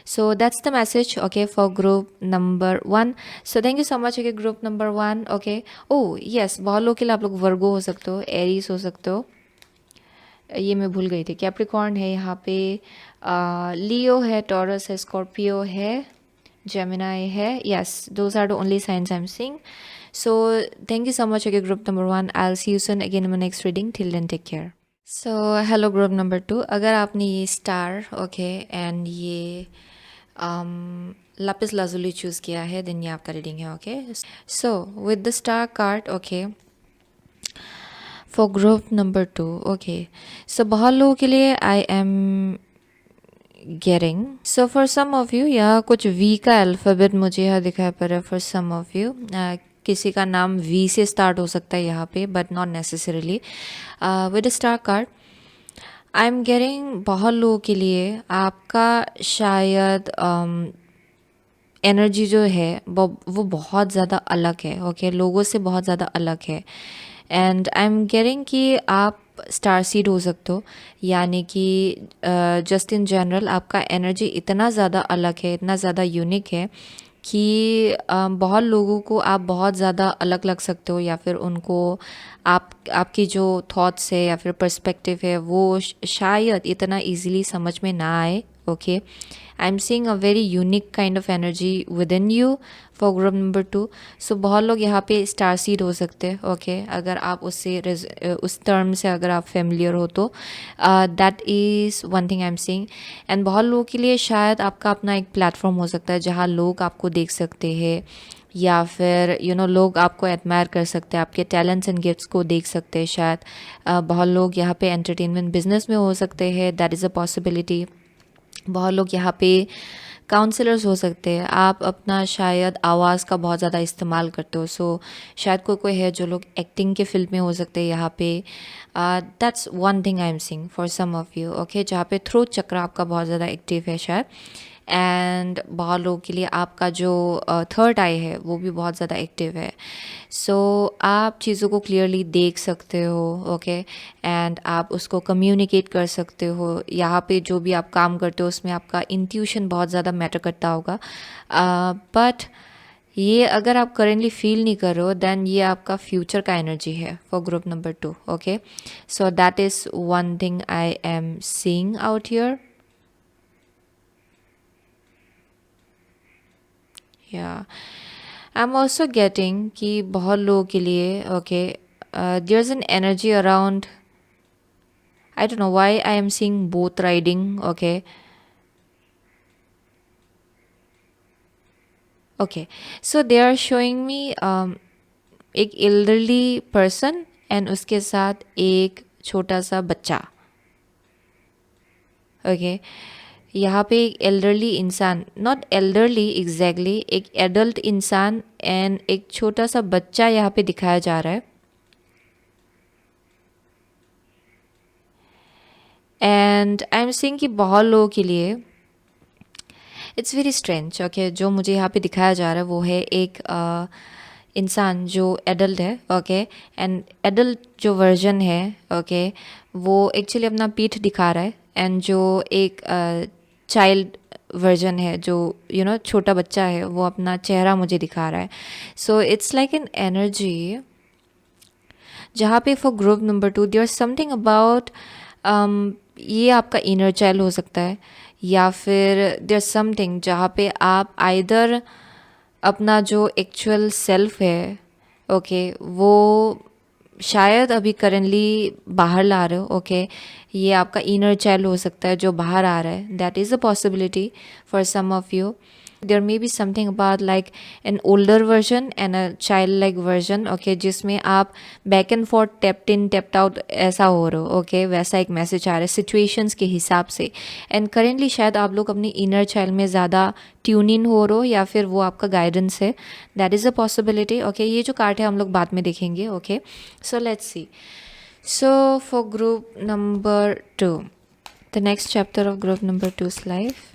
So that's the message, okay, for group number 1. So thank you so much, okay, group number 1. Okay, oh yes, बहुत लोग के लिए आप लोग वर्गो हो सकते हो, एरीज हो सकते हो, ये मैं भूल गई थी। कैप्रिकॉर्न है यहाँ पे, लियो है, टॉरस है, स्कॉर्पियो है, जेमिनाई है। yes, those are the only signs I'm seeing. So thank you so much, okay, group number 1. I'll see you soon again in my next reading. Till then, take care. So hello group number 2. अगर आपने ये स्टार ओके एंड ये लापिस लाजुली चूज़ किया है, देन ये आपका रीडिंग है। Okay, so with the star card, okay, for group number 2। Okay, so बहुत लोगों के लिए I am getting, so for some of you यहाँ कुछ वी का अल्फ़ाबेट मुझे यहाँ दिखाई पड़ रहा है। फॉर सम ऑफ यू किसी का नाम वी से स्टार्ट हो सकता है यहाँ पे, but not necessarily. With star card I am getting बहुत लोगों के लिए आपका शायद एनर्जी जो है वो बहुत ज़्यादा अलग है। ओके, लोगों से बहुत ज़्यादा अलग है। एंड आई एम गेटिंग कि आप स्टार सीड हो सकते हो, यानी कि जस्ट इन जनरल आपका एनर्जी इतना ज़्यादा अलग है, इतना ज़्यादा यूनिक है कि बहुत लोगों को आप बहुत ज़्यादा अलग लग सकते हो, या फिर उनको आपकी जो थॉट्स है या फिर पर्सपेक्टिव है वो शायद इतना इजीली समझ में ना आए। Okay, I am seeing a very unique kind of energy with in you for group number 2। सो बहुत लोग यहाँ पे स्टार सीड हो सकते हैं। ओके, अगर आप उस टर्म से अगर आप फेमिलियर हो तो that is one thing I am seeing. And बहुत लोगों के लिए शायद आपका अपना एक प्लेटफॉर्म हो सकता है जहाँ लोग आपको देख सकते हैं, या फिर लोग आपको एडमायर कर सकते हैं, आपके टैलेंट्स एंड गिफ्ट्स को देख सकते हैं शायद। बहुत लोग यहाँ पे एंटरटेनमेंट बिजनेस में हो सकते हैं, दैट इज़ अ पॉसिबिलिटी। बहुत लोग यहाँ पे काउंसलर्स हो सकते हैं, आप अपना शायद आवाज़ का बहुत ज़्यादा इस्तेमाल करते हो। सो शायद कोई है जो लोग एक्टिंग के फील्ड में हो सकते हैं यहाँ पे। That's one thing I am seeing for some of you. Okay, जहाँ पे थ्रोट चक्र आपका बहुत ज़्यादा एक्टिव है शायद। एंड बहुत लोगों के लिए आपका जो थर्ड आई है वो भी बहुत ज़्यादा एक्टिव है. सो आप चीज़ों को क्लियरली देख सकते हो, ओके, एंड आप उसको कम्युनिकेट कर सकते हो. यहाँ पे जो भी आप काम करते हो उसमें आपका इंट्यूशन बहुत ज़्यादा मैटर करता होगा. बट ये अगर आप करेंटली फील नहीं कर रहे हो देन ये आपका फ्यूचर का एनर्जी है for group number 2. Okay, so that is one thing I am seeing out here. या आई एम ऑल्सो गेटिंग कि बहुत लोगों के लिए, okay, there is an energy around. I don't know why I am seeing both riding. Okay. Okay. So they are showing me एक elderly person and उसके साथ एक छोटा सा बच्चा. ओके, यहाँ पे एक एल्डरली इंसान, नॉट एल्डरली एग्जैक्टली, एक एडल्ट इंसान एंड एक छोटा सा बच्चा यहाँ पे दिखाया जा रहा है. एंड आई एम सीइंग कि बहुत लोगों के लिए इट्स वेरी स्ट्रेंज. ओके, जो मुझे यहाँ पे दिखाया जा रहा है वो है एक इंसान जो एडल्ट है. ओके, एंड एडल्ट जो वर्जन है, ओके, वो एक्चुअली अपना पीठ दिखा रहा है. एंड जो एक चाइल्ड वर्जन है, जो छोटा बच्चा है, वो अपना चेहरा मुझे दिखा रहा है. So it's like an energy जहाँ पे for group number 2 there something about, ये आपका इनर चाइल्ड हो सकता है, या फिर देयर समथिंग जहाँ पे आप आइदर अपना जो एक्चुअल सेल्फ है, ओके, वो शायद अभी करेंटली बाहर ला रहे हो. ओके, ये आपका इनर चाइल्ड हो सकता है जो बाहर आ रहा है. That is a possibility for some of you. There may be something about like an older version and a child like version. Okay, जिसमें आप back and forth tapped in tapped out ऐसा हो रहे हो. ओके, वैसा एक मैसेज आ रहा है सिचुएशंस के हिसाब से. एंड करेंटली शायद आप लोग अपनी इनर चाइल्ड में ज़्यादा ट्यून इन हो रहे हो, या फिर वो आपका गाइडेंस है. That is a possibility. Okay, ये जो कार्ड है हम लोग बाद में देखेंगे. Okay, so let's see. So for group number 2, the next chapter of group number 2's life.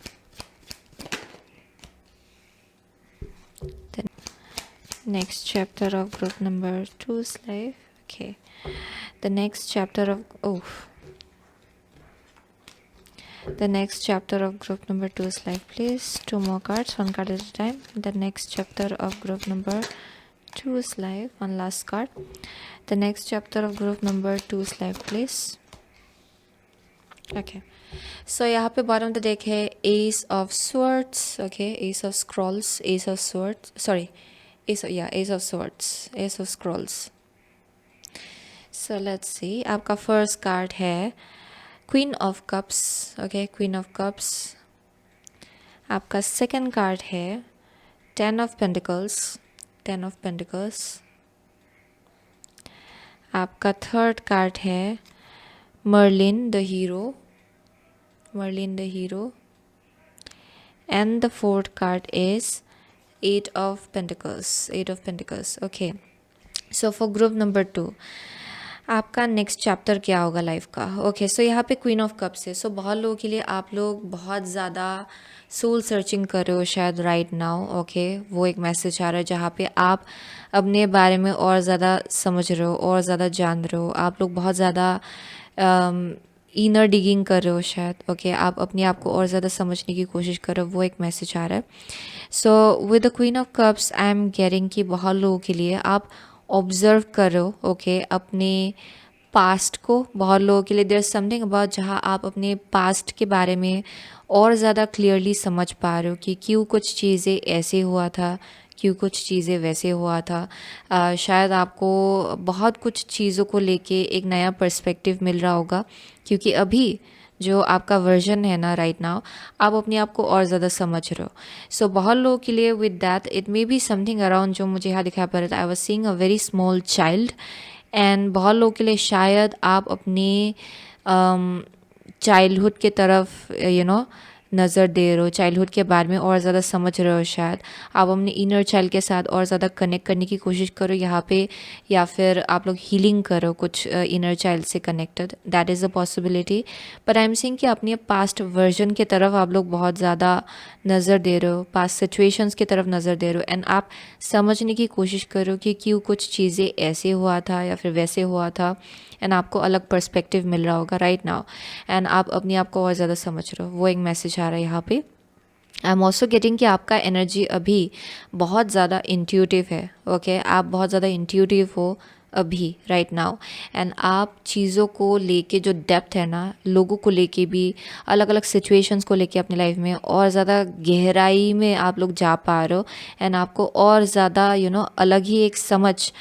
The next chapter of group number 2's life. Okay, the next chapter of the next chapter of group number 2's life, please. 2 more cards, 1 card at a time. The next chapter of group number 2's life, 1 last card. The next chapter of group number 2's life, please. Okay, so यहाँ पे bottom the deck है Ace of Swords. Okay, Ace of Scrolls, Ace of Swords, sorry, Ace of Swords, Ace of Scrolls. So let's see, आपका first card है Queen of Cups. Okay, Queen of Cups. आपका second card है Ten of Pentacles, Ten of Pentacles. आपका third card है Merlin the Hero, Merlin the Hero. And the fourth card is Eight of Pentacles, Eight of Pentacles. Okay, so for group number 2, आपका नेक्स्ट चैप्टर क्या होगा लाइफ का. ओके, सो यहाँ पे क्वीन ऑफ कप्स है. सो बहुत लोगों के लिए आप लोग बहुत ज़्यादा सोल सर्चिंग कर रहे हो शायद राइट नाउ. ओके, वो एक मैसेज आ रहा है जहाँ पे आप अपने बारे में और ज़्यादा समझ रहे हो और ज़्यादा जान रहे हो. आप लोग बहुत ज़्यादा इनर डिगिंग कर रहे हो शायद. ओके, आप अपने आप को और ज़्यादा समझने की कोशिश कर रहे हो, वो एक मैसेज आ रहा है. So with the queen of cups I am getting कि बहुत लोगों के लिए आप ऑब्जर्व कर रहे हो. ओके, अपने पास्ट को. बहुत लोगों के लिए देयर इज समथिंग अबाउट जहाँ आप अपने पास्ट के बारे में और ज़्यादा क्लियरली समझ पा रहे हो कि क्यों कुछ चीज़ें ऐसे हुआ था, क्यों कुछ चीज़ें वैसे हुआ था. शायद आपको बहुत कुछ चीज़ों को लेके एक नया पर्सपेक्टिव मिल रहा होगा, क्योंकि अभी जो आपका वर्जन है ना राइट नाउ, आप अपने आप को और ज़्यादा समझ रहे हो. सो बहुत लोगों के लिए with that it may be something around, जो मुझे यहाँ दिखाई पड़ रहा था, I was seeing a very small child. And बहुत लोगों के लिए शायद आप अपने चाइल्डहुड के तरफ नज़र दे रहे हो, चाइल्डहुड के बारे में और ज़्यादा समझ रहे हो, शायद आप अपने इनर चाइल्ड के साथ और ज़्यादा कनेक्ट करने की कोशिश करो यहाँ पे, या फिर आप लोग हीलिंग करो कुछ इनर चाइल्ड से connected, that is a possibility. But I am saying कि अपने पास्ट वर्जन की तरफ आप लोग बहुत ज़्यादा नज़र दे रहे हो, पास्ट सिचुएशंस की तरफ नज़र दे रहे हो, एंड आप समझने की कोशिश करो कि क्यों कुछ चीज़ें ऐसे हुआ था या फिर वैसे हुआ था, एंड आपको अलग पर्सपेक्टिव मिल रहा होगा राइट नाउ, एंड आप अपने आप को और ज़्यादा समझ रहे हो। वो एक मैसेज आ रहा है यहाँ पे। आई एम ऑल्सो गेटिंग कि आपका एनर्जी अभी बहुत ज़्यादा इंट्यूटिव है, ओके आप बहुत ज़्यादा इंट्यूटिव हो अभी राइट नाउ, एंड आप चीज़ों को लेके जो डेप्थ है ना, लोगों को लेके भी, अलग अलग सिचुएशंस को लेके अपनी लाइफ में और ज़्यादा गहराई में आप लोग जा पा रहे हो, एंड आपको और ज़्यादा अलग ही एक समझ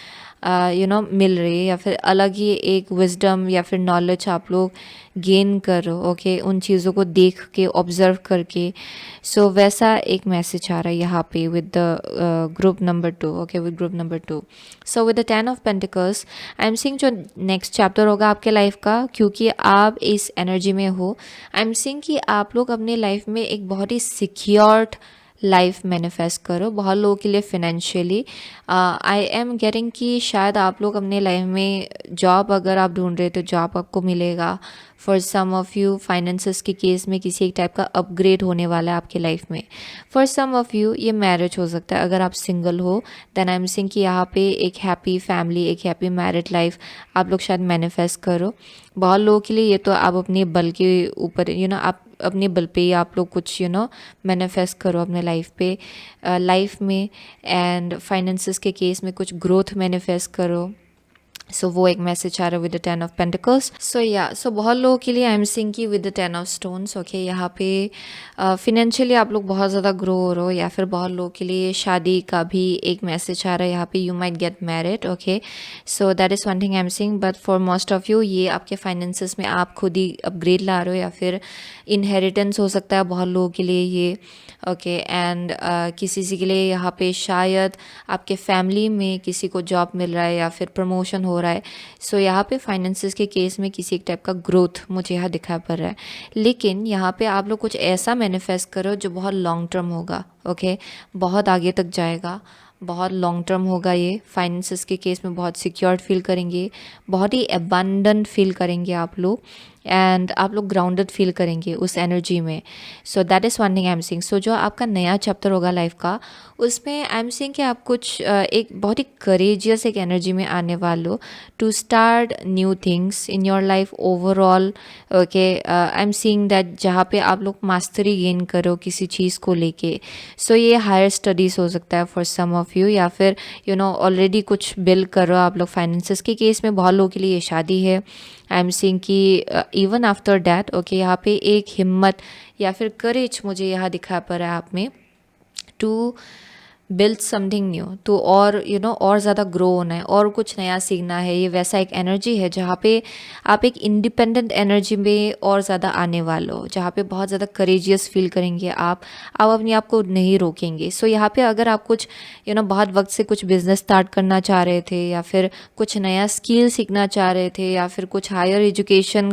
मिल रही है, या फिर अलग ही एक विजडम या फिर नॉलेज आप लोग गेन करो, ओके उन चीज़ों को देख के, ऑब्जर्व करके। सो वैसा एक मैसेज आ रहा है यहाँ पे with the group number 2, okay with group number 2। So with the 10 of pentacles I am seeing जो नेक्स्ट चैप्टर होगा आपके लाइफ का, क्योंकि आप इस एनर्जी में हो, आई एम सीइंग कि आप लोग अपने लाइफ में एक बहुत ही सिक्योर्ड लाइफ मैनिफेस्ट करो, बहुत लोगों के लिए फिनेंशियली। आई एम गेटिंग कि शायद आप लोग अपने लाइफ में जॉब अगर आप ढूंढ रहे हो तो जॉब आपको मिलेगा। For some of you finances के केस में किसी एक टाइप का अपग्रेड होने वाला है आपके लाइफ में। फॉर सम ऑफ़ यू ये मैरिज हो सकता है, अगर आप सिंगल हो देन आई एम सेइंग कि यहाँ पे एक हैप्पी फैमिली, एक हैप्पी मैरिड लाइफ आप लोग शायद मैनिफेस्ट करो। बहुत लोगों के लिए ये तो आप अपने बल के ऊपर आप अपने बल पे ही आप लोग कुछ मैनिफेस्ट करो अपने लाइफ में, एंड फाइनेंसेस के केस में कुछ ग्रोथ मैनिफेस्ट करो। सो वो एक मैसेज आ रहा है विद द 10 ऑफ पेंटिकल्स। सो बहुत लोगों के लिए आई एम सीइंग की with the 10 of stones, okay यहाँ पे फिनेंशियली आप लोग बहुत ज़्यादा ग्रो हो रहे हो, या फिर बहुत लोगों के लिए शादी का भी एक मैसेज आ रहा है यहाँ पे, you might get married, okay so that is one thing I am seeing. But for most of you ये आपके फाइनेंसेस में आप खुद ही अपग्रेड ला रहे हो, या फिर इनहेरिटेंस हो सकता है बहुत लोगों के लिए ये, ओके एंड किसी के लिए यहाँ पे शायद आपके फैमिली में किसी को जॉब मिल रहा है या फिर प्रमोशन हो रहा है। सो यहाँ पे फाइनेंसेस के केस में किसी एक टाइप का ग्रोथ मुझे यहाँ दिखाई पड़ रहा है, लेकिन यहाँ पे आप लोग कुछ ऐसा मैनिफेस्ट करो जो बहुत लॉन्ग टर्म होगा, ओके बहुत आगे तक जाएगा, बहुत लॉन्ग टर्म होगा। ये फाइनेंसेस के केस में बहुत सिक्योर्ड फील करेंगे, बहुत ही अबंडेंट फील करेंगे आप लोग, एंड आप लोग ग्राउंडेड फील करेंगे उस एनर्जी में। So that is one thing I am seeing. So जो आपका नया चैप्टर होगा लाइफ का, उसमें आई एम सीइंग कि आप कुछ एक बहुत ही करेजियस एक एनर्जी में आने वाले हो to start new things in your life overall, okay I am seeing that जहाँ पे आप लोग मास्टरी गेन करो किसी चीज़ को लेके। सो ये हायर स्टडीज़ हो सकता है फॉर सम ऑफ यू, या फिर ऑलरेडी कुछ बिल्ड करो आप लोग। फाइनेंसेस के केस में बहुत लोगों के लिए ये शादी है। आई एम सीइंग कि इवन आफ्टर डैट, ओके यहाँ पे एक हिम्मत या फिर करेज मुझे यहाँ दिखा पड़ रहा है आप में टू बिल्ड समथिंग न्यू, तो और और ज़्यादा ग्रो होना है और कुछ नया सीखना है। ये वैसा एक एनर्जी है जहाँ पे आप एक इंडिपेंडेंट एनर्जी में और ज़्यादा आने वाले हो, जहाँ पे बहुत ज़्यादा करेजियस फील करेंगे आप अपने आप को नहीं रोकेंगे। सो यहाँ पे अगर आप कुछ बहुत वक्त से कुछ बिजनेस स्टार्ट करना चाह रहे थे, या फिर कुछ नया स्किल सीखना चाह रहे थे, या फिर कुछ हायर एजुकेशन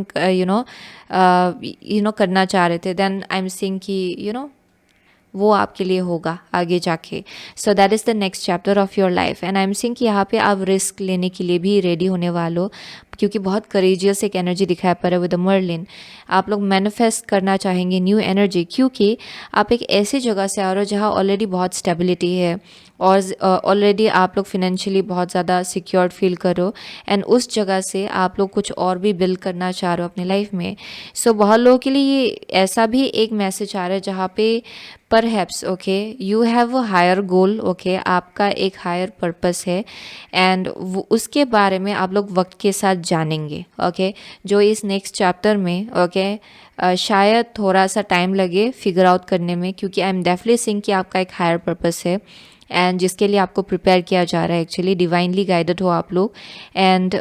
करना चाह रहे थे, देन आई एम सीइंग कि वो आपके लिए होगा आगे जाके। सो that is the next chapter of your life, and I am seeing कि यहाँ पे आप रिस्क लेने के लिए भी रेडी होने वाले हो, क्योंकि बहुत करेजियस एक एनर्जी दिखाई पड़ रहा है विद द मर्लिन। आप लोग मैनिफेस्ट करना चाहेंगे न्यू एनर्जी, क्योंकि आप एक ऐसी जगह से आ रहे हो जहाँ ऑलरेडी बहुत स्टेबिलिटी है, और ऑलरेडी आप लोग फिनेंशियली बहुत ज़्यादा सिक्योर्ड फील करो, एंड उस जगह से आप लोग कुछ और भी बिल्ड करना चाह रहे हो अपनी लाइफ में। सो बहुत लोगों के लिए ये ऐसा भी एक मैसेज आ रहा है जहाँ पे perhaps, okay you have a higher goal, okay आपका एक हायर पर्पस है, एंड उसके बारे में आप लोग वक्त के साथ जानेंगे, ओके जो इस नेक्स्ट चैप्टर में, ओके शायद थोड़ा सा टाइम लगे फिगर आउट करने में, क्योंकि आई एम डेफिनेटली सीइंग कि आपका एक हायर पर्पस है, एंड जिसके लिए आपको प्रिपेयर किया जा रहा है, एक्चुअली डिवाइनली गाइडेड हो आप लोग। एंड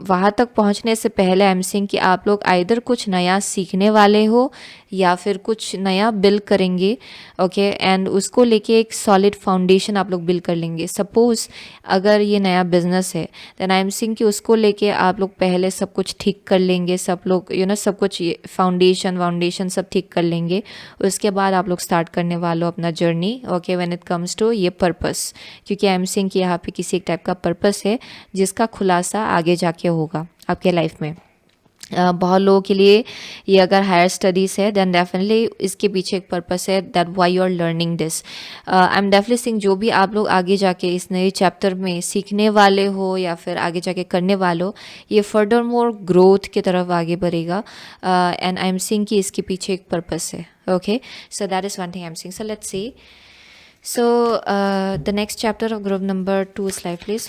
वहाँ तक पहुँचने से पहले आई एम सेइंग कि आप लोग आइदर कुछ नया सीखने वाले हो या फिर कुछ नया बिल्ड करेंगे, ओके। एंड उसको लेके एक सॉलिड फाउंडेशन आप लोग बिल्ड कर लेंगे। सपोज़ अगर ये नया बिजनेस है, देन आई एम सेइंग कि उसको लेके आप लोग पहले सब कुछ ठीक कर लेंगे, सब लोग सब कुछ फाउंडेशन सब ठीक कर लेंगे। उसके बाद आप लोग स्टार्ट करने वाले हो अपना journey, okay, when it comes to ये पर्पस। क्योंकि आई एम सेइंग कि यहाँ पे किसी एक टाइप का पर्पस है जिसका खुलासा आगे जाके होगा आपके लाइफ में। बहुत लोगों के लिए ये अगर हायर स्टडीज़ है, देन डेफिनेटली इसके पीछे एक पर्पस है, that why you are learning this. I am definitely saying जो भी आप लोग आगे जाके इस नए चैप्टर में सीखने वाले हो या फिर आगे जाके करने वाले हो, ये फर्दर मोर ग्रोथ की तरफ आगे बढ़ेगा। एंड आई एम सेइंग कि इसके पीछे एक पर्पस है, okay. So that is one thing I am saying. So let's C. So the next chapter of group number 2's life, please.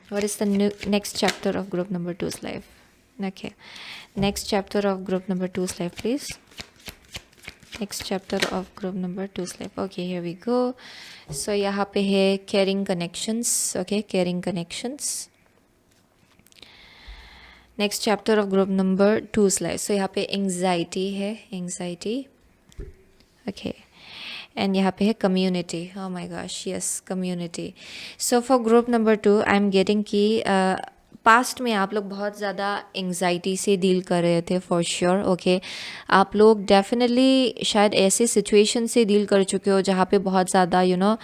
What is the next chapter of group number 2's life? Okay. Next chapter of group number 2's life, please. Next chapter of group number 2's life. Okay, here we go. So यहाँ पे है caring connections. Okay, caring connections. Next chapter of group number 2's life. So यहाँ पे anxiety है, anxiety. Okay. एंड यहाँ पे है community. Oh my gosh, yes, community. So for group number 2 I am getting कि पास्ट में आप लोग बहुत ज़्यादा एंग्जाइटी से डील कर रहे थे, फॉर श्योर, ओके। आप लोग डेफिनेटली शायद ऐसे सिचुएशन से डील कर चुके हो जहाँ पे बहुत ज़्यादा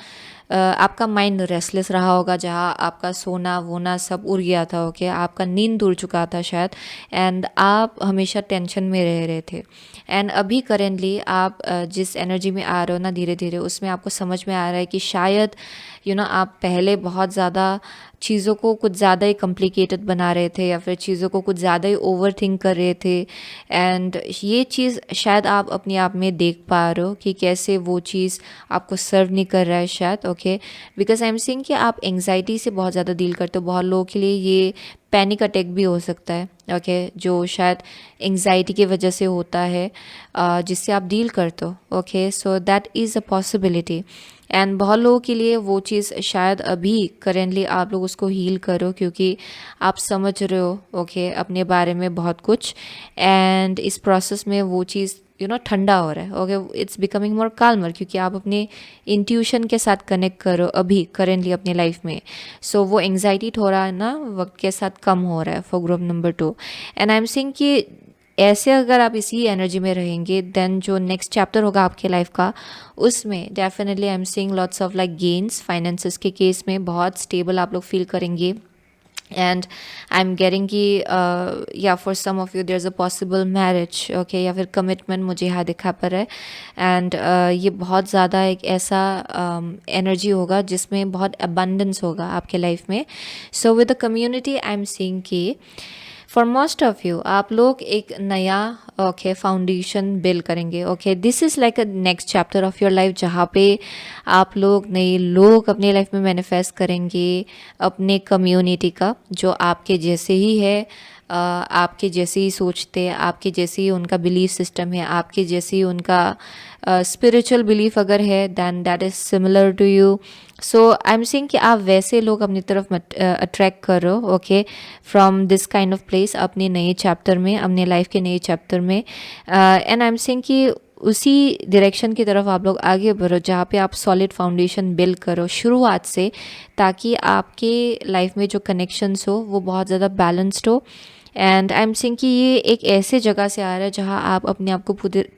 आपका माइंड रेस्टलेस रहा होगा, जहाँ आपका सोना वोना सब उड़ गया था, ओके। आपका नींद उड़ चुका था शायद, एंड आप हमेशा टेंशन में रह रहे थे। एंड अभी करेंटली आप जिस एनर्जी में आ रहे हो ना, धीरे धीरे उसमें आपको समझ में आ रहा है कि शायद आप पहले बहुत ज़्यादा चीज़ों को कुछ ज़्यादा ही कॉम्प्लिकेटेड बना रहे थे या फिर चीज़ों को कुछ ज़्यादा ही ओवर थिंक कर रहे थे। एंड ये चीज़ शायद आप अपने आप में देख पा रहे हो कि कैसे वो चीज़ आपको सर्व नहीं कर रहा है शायद, okay. Because I am saying कि आप एंग्जाइटी से बहुत ज़्यादा डील करते हो। बहुत लोगों के लिए ये पैनिक अटैक भी हो सकता है, ओके, जो शायद एंग्जाइटी की वजह से होता है, जिससे आप डील करते हो, okay. So that is a possibility. And बहुत लोगों के लिए वो चीज़ शायद अभी करेंटली आप लोग उसको हील करो, क्योंकि आप समझ रहे हो, ओके, अपने बारे में बहुत कुछ। एंड इस प्रोसेस में वो चीज़ ठंडा हो रहा है, ओके, इट्स बिकमिंग मोर काल्मर, क्योंकि आप अपने इंट्यूशन के साथ कनेक्ट करो अभी करेंटली अपने लाइफ में। सो वो एंग्जाइटी थोड़ा ना वक्त के साथ कम हो रहा है for group number 2। And I am saying कि ऐसे अगर आप इसी एनर्जी में रहेंगे, देन जो नेक्स्ट चैप्टर होगा आपके लाइफ का, उसमें definitely I am seeing lots of like gains. Finances के केस में बहुत स्टेबल आप लोग फील करेंगे। एंड आई एम गेटिंग कि या for some of you there is a possible marriage, okay, या फिर कमिटमेंट मुझे यहाँ दिखा पर है। एंड ये बहुत ज़्यादा एक ऐसा एनर्जी होगा जिसमें बहुत अबंडेंस होगा आपके लाइफ में। सो with the community I am seeing कि फॉर मोस्ट ऑफ यू आप लोग एक नया, ओके, फाउंडेशन बिल्ड करेंगे, okay. This is like a next chapter of your life, जहाँ पे आप लोग नए लोग अपने लाइफ में मैनिफेस्ट करेंगे, अपने कम्युनिटी का, जो आपके जैसे ही है, आपके जैसे ही सोचते हैं, आपके जैसे ही उनका बिलीफ सिस्टम है, आपके जैसे ही उनका स्पिरिचुअल बिलीफ अगर है, then that is similar to you. So I am saying कि आप वैसे लोग अपनी तरफ अट्रैक्ट करो, okay, from this kind of place, अपने नए चैप्टर में, अपने लाइफ के नए चैप्टर में। एंड आई एम सेइंग कि उसी डायरेक्शन की तरफ आप लोग आगे बढ़ो जहाँ पे आप सॉलिड फाउंडेशन बिल्ड करो शुरुआत से, ताकि आपके लाइफ में जो कनेक्शंस हो वो बहुत ज़्यादा बैलेंस्ड हो। एंड आई एम सेइंग कि ये एक ऐसे जगह से आ रहा है जहाँ आप अपने आप को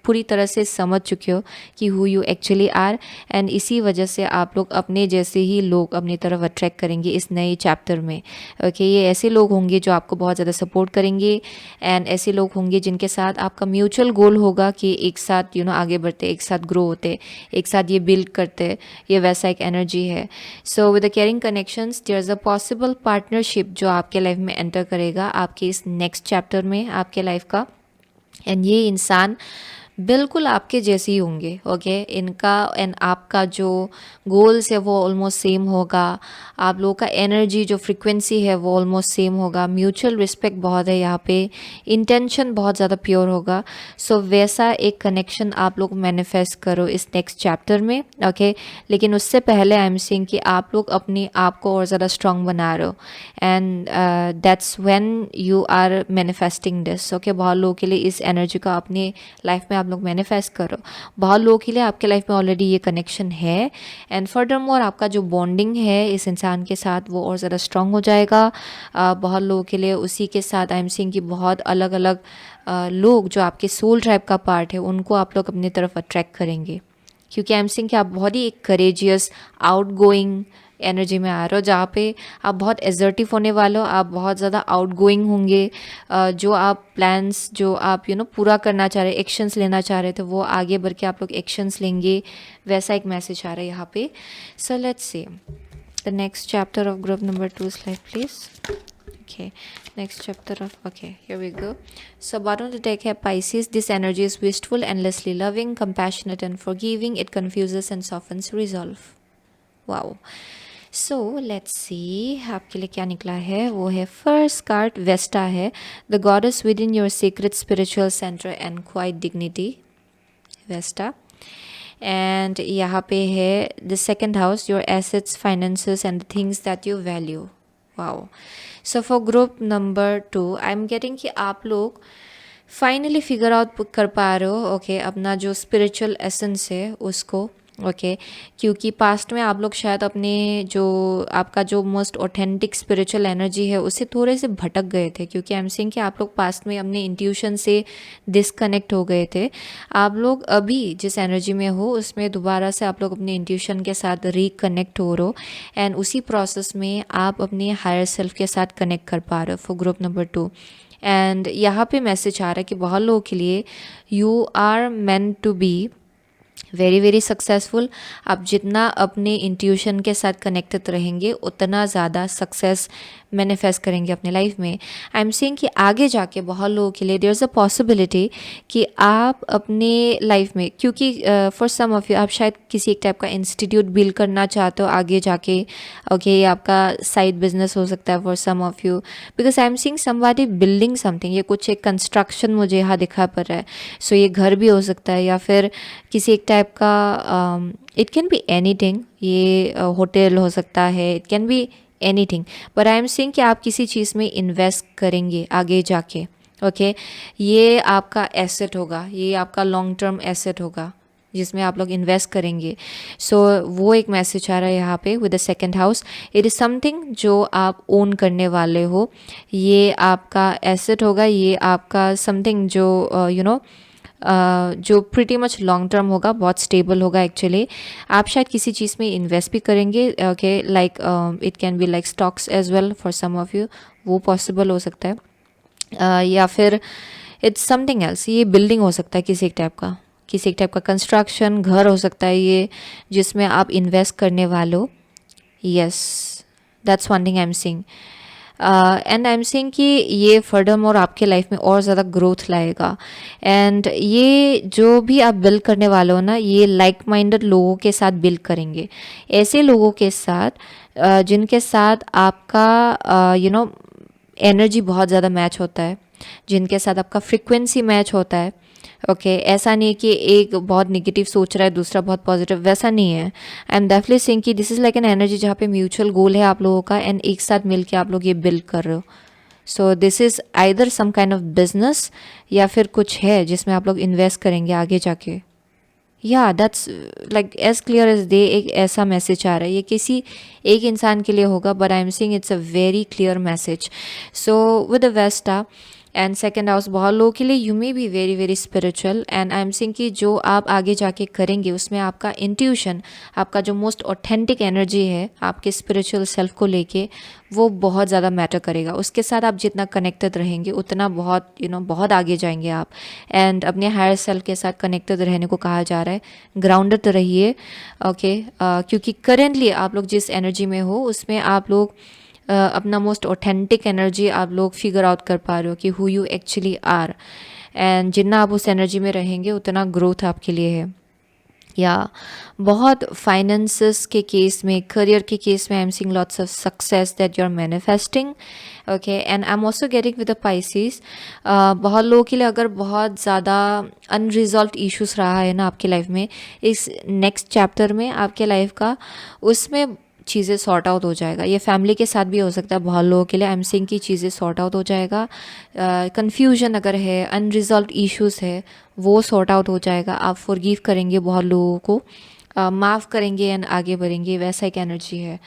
पूरी तरह से समझ चुके हो कि who you actually are. And इसी वजह से आप लोग अपने जैसे ही लोग अपनी तरफ अट्रैक्ट करेंगे इस नए चैप्टर में, ओके। ये ऐसे लोग होंगे जो आपको बहुत ज़्यादा सपोर्ट करेंगे, एंड ऐसे लोग होंगे जिनके साथ आपका म्यूचुअल गोल होगा कि एक साथ आगे बढ़ते, एक साथ ग्रो होते, एक साथ ये बिल्ड करते। ये वैसा एक एनर्जी है। So with the caring connections there is a possible partnership जो आपके लाइफ में एंटर करेगा आपके इस नेक्स्ट चैप्टर में आपके लाइफ का। एंड ये इंसान बिल्कुल आपके जैसे ही होंगे। ओके, इनका एंड आपका जो गोल्स है वो ऑलमोस्ट सेम होगा, आप लोगों का एनर्जी जो फ्रिक्वेंसी है वो ऑलमोस्ट सेम होगा, म्यूचुअल रिस्पेक्ट बहुत है यहाँ पे, इंटेंशन बहुत ज़्यादा प्योर होगा। सो वैसा एक कनेक्शन आप लोग मैनिफेस्ट करो इस नेक्स्ट चैप्टर में। ओके, लेकिन उससे पहले आई एम सेइंग कि आप लोग अपने आप को और ज़्यादा स्ट्रांग बना रहे हो, and that's when you are manifesting this. Okay, बहुत लोगों के लिए इस एनर्जी को अपनी लाइफ में आप लोग मैनिफेस्ट करो। बहुत लोगों के लिए आपके लाइफ में ऑलरेडी ये कनेक्शन है, एंड फर्दर मोर आपका जो बॉन्डिंग है इस इंसान के साथ वो और ज़्यादा स्ट्रांग हो जाएगा। बहुत लोगों के लिए उसी के साथ आई एम सीइंग कि बहुत अलग अलग लोग जो आपके सोल ट्राइब का पार्ट है उनको आप लोग अपनी तरफ अट्रैक्ट करेंगे, क्योंकि आई एम सीइंग कि आप बहुत ही एक करेजियस आउटगोइंग एनर्जी में आ रहे हो, जहाँ पे आप बहुत एजर्टिव होने वाले हो, आप बहुत ज़्यादा आउटगोइंग होंगे। जो आप प्लान्स जो आप पूरा करना चाह रहे, एक्शंस लेना चाह रहे थे, वो आगे बढ़ के आप लोग एक्शंस लेंगे, वैसा एक मैसेज आ रहा है यहाँ पे। सो let's see the next chapter of group number 2 slide please. Okay, next chapter of, okay, here we go. So bottom of the deck है Pisces. This energy is wistful, endlessly loving, compassionate and forgiving. It confuses and softens resolve. Wow. So let's see आपके लिए क्या निकला है। वो है फर्स्ट कार्ड वेस्टा है, the goddess within your secret spiritual centre and quiet dignity, Vesta. And यहाँ पे है the second house, your assets, finances and the things that you value. Wow. So for group number 2 I am getting कि आप लोग फाइनली फिगर आउट कर पा रहे हो, ओके, अपना जो स्पिरिचुअल एसेंस है उसको। ओके, क्योंकि पास्ट में आप लोग शायद अपने जो आपका जो मोस्ट ऑथेंटिक स्पिरिचुअल एनर्जी है उससे थोड़े से भटक गए थे, क्योंकि आई एम सेइंग कि आप लोग पास्ट में अपने इंट्यूशन से डिस्कनेक्ट हो गए थे। आप लोग अभी जिस एनर्जी में हो उसमें दोबारा से आप लोग अपने इंट्यूशन के साथ रिकनेक्ट हो रहे हो, एंड उसी प्रोसेस में आप अपने हायर सेल्फ के साथ कनेक्ट कर पा रहे हो फॉर ग्रुप नंबर 2। एंड यहाँ पे मैसेज आ रहा है कि बहुत लोगों के लिए you are meant to be very very successful. आप जितना अपने इंट्यूशन के साथ कनेक्टेड रहेंगे उतना ज़्यादा सक्सेस मैनिफेस्ट करेंगे अपने लाइफ में। आई एम सेइंग कि आगे जाके बहुत लोगों के लिए देयर इज़ अ पॉसिबिलिटी कि आप अपने लाइफ में, क्योंकि फॉर सम ऑफ यू आप शायद किसी एक टाइप का इंस्टीट्यूट बिल्ड करना चाहते हो आगे जाके। ओके, आपका साइड बिजनेस हो सकता है for some of you, because I am seeing somebody building something. ये कुछ एक कंस्ट्रक्शन मुझे यहाँ दिखा पड़ रहा है। सो ये घर भी हो सकता है या फिर किसी एक टाइप का, इट कैन बी एनीथिंग, ये होटल हो सकता है, it can be anything. But I am saying कि आप किसी चीज़ में इन्वेस्ट करेंगे आगे जाके। ओके, ये आपका एसेट होगा, ये आपका लॉन्ग टर्म एसेट होगा जिसमें आप लोग इन्वेस्ट करेंगे। सो वो एक मैसेज आ रहा है यहाँ पे with the second house. It is something जो आप ओन करने वाले हो, ये आपका एसेट होगा, ये आपका समथिंग जो जो प्रीटी मच लॉन्ग टर्म होगा, बहुत स्टेबल होगा। एक्चुअली आप शायद किसी चीज़ में इन्वेस्ट भी करेंगे। Okay, like it can be like stocks as well for some of you, वो पॉसिबल हो सकता है। या फिर इट्स समथिंग एल्स, ये बिल्डिंग हो सकता है किसी एक टाइप का, किसी एक टाइप का कंस्ट्रक्शन, घर हो सकता है ये जिसमें आप इन्वेस्ट करने वाले हो। Yes, that's one thing I am seeing. And I am saying कि ये फर्दर मोर आपके लाइफ में और ज़्यादा ग्रोथ लाएगा। एंड ये जो भी आप बिल्ड करने वाले हो ना, ये लाइक माइंडेड लोगों के साथ बिल्ड करेंगे, ऐसे लोगों के साथ जिनके साथ आपका एनर्जी बहुत ज़्यादा मैच होता है, जिनके साथ आपका फ्रिक्वेंसी मैच होता है। ओके, ऐसा नहीं है कि एक बहुत निगेटिव सोच रहा है दूसरा बहुत पॉजिटिव, वैसा नहीं है। आई एम डेफिनेटली सेइंग कि this is like an energy जहाँ पे म्यूचुअल गोल है आप लोगों का, एंड एक साथ मिलके आप लोग ये बिल्ड कर रहे हो। So this is either some kind of business या फिर कुछ है जिसमें आप लोग इन्वेस्ट करेंगे आगे जाके। या that's like as clear as day, एक ऐसा मैसेज आ रहा है। ये किसी एक इंसान के लिए होगा, but I am seeing it's a very clear message. So with the Vesta and second house, बहुत लोगों के लिए you may be very very spiritual, and I am seeing कि जो आप आगे जाके करेंगे उसमें आपका इंट्यूशन, आपका जो मोस्ट ऑथेंटिक एनर्जी है आपके स्पिरिचुअल सेल्फ को लेके, वो बहुत ज़्यादा मैटर करेगा। उसके साथ आप जितना कनेक्टेड रहेंगे उतना बहुत बहुत आगे जाएंगे आप। एंड अपने हायर सेल्फ के साथ कनेक्टेड रहने को कहा जा रहा है, ग्राउंडेड रहिए। ओके, क्योंकि करेंटली आप लोग जिस एनर्जी में हो उसमें आप लोग अपना मोस्ट ऑथेंटिक एनर्जी आप लोग फिगर आउट कर पा रहे हो कि who you actually are, and जितना आप उस एनर्जी में रहेंगे उतना ग्रोथ आपके लिए है। या बहुत फाइनेंसेस के केस में, करियर के केस में I am seeing lots of success that you are manifesting, okay. And I am also getting with the Pisces, बहुत लोगों के लिए अगर बहुत ज़्यादा अनरिजॉल्व इश्यूज रहा है ना आपके लाइफ में, इस नेक्स्ट चैप्टर में आपके लाइफ का, उसमें चीज़ें सॉर्ट आउट हो जाएगा। ये फैमिली के साथ भी हो सकता है बहुत लोगों के लिए। आई एम सीइंग की चीज़ें सॉर्ट आउट हो जाएगा। कन्फ्यूजन अगर है, अनरिजॉल्व इश्यूज है, वो सॉर्ट आउट हो जाएगा। आप फॉरगिव करेंगे बहुत लोगों को, माफ़ करेंगे एंड आगे बढ़ेंगे, वैसा एक एनर्जी है।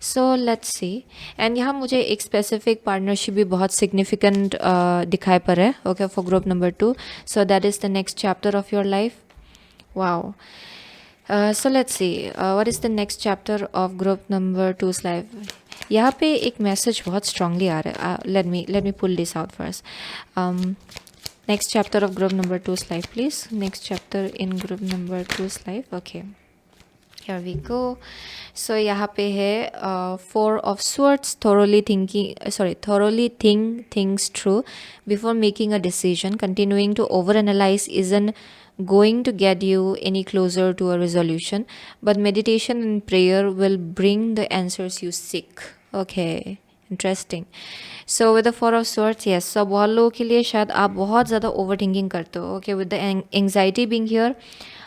So let's C. एंड यहाँ मुझे एक स्पेसिफिक पार्टनरशिप भी बहुत सिग्निफिकेंट दिखाई पड़ रहा है, okay, for group number 2। So that is the next chapter of your life. Wow. So let's see what is the next chapter of group number 2's life. यहाँ पे एक मैसेज बहुत स्ट्रांगली आ रहा है। Let me pull this out first. Next chapter of group number 2's life please. Next chapter in group number 2's life, okay. Here we go. So यहाँ पे है four of swords, thoroughly think things through before making a decision. Continuing to overanalyze isn't going to get you any closer to a resolution, but meditation and prayer will bring the answers you seek. Okay, interesting. So with the four of swords, yes, so बहुत लोगों के लिए शायद आप बहुत ज़्यादा ओवर थिंकिंग करते हो, okay, with the anxiety being here,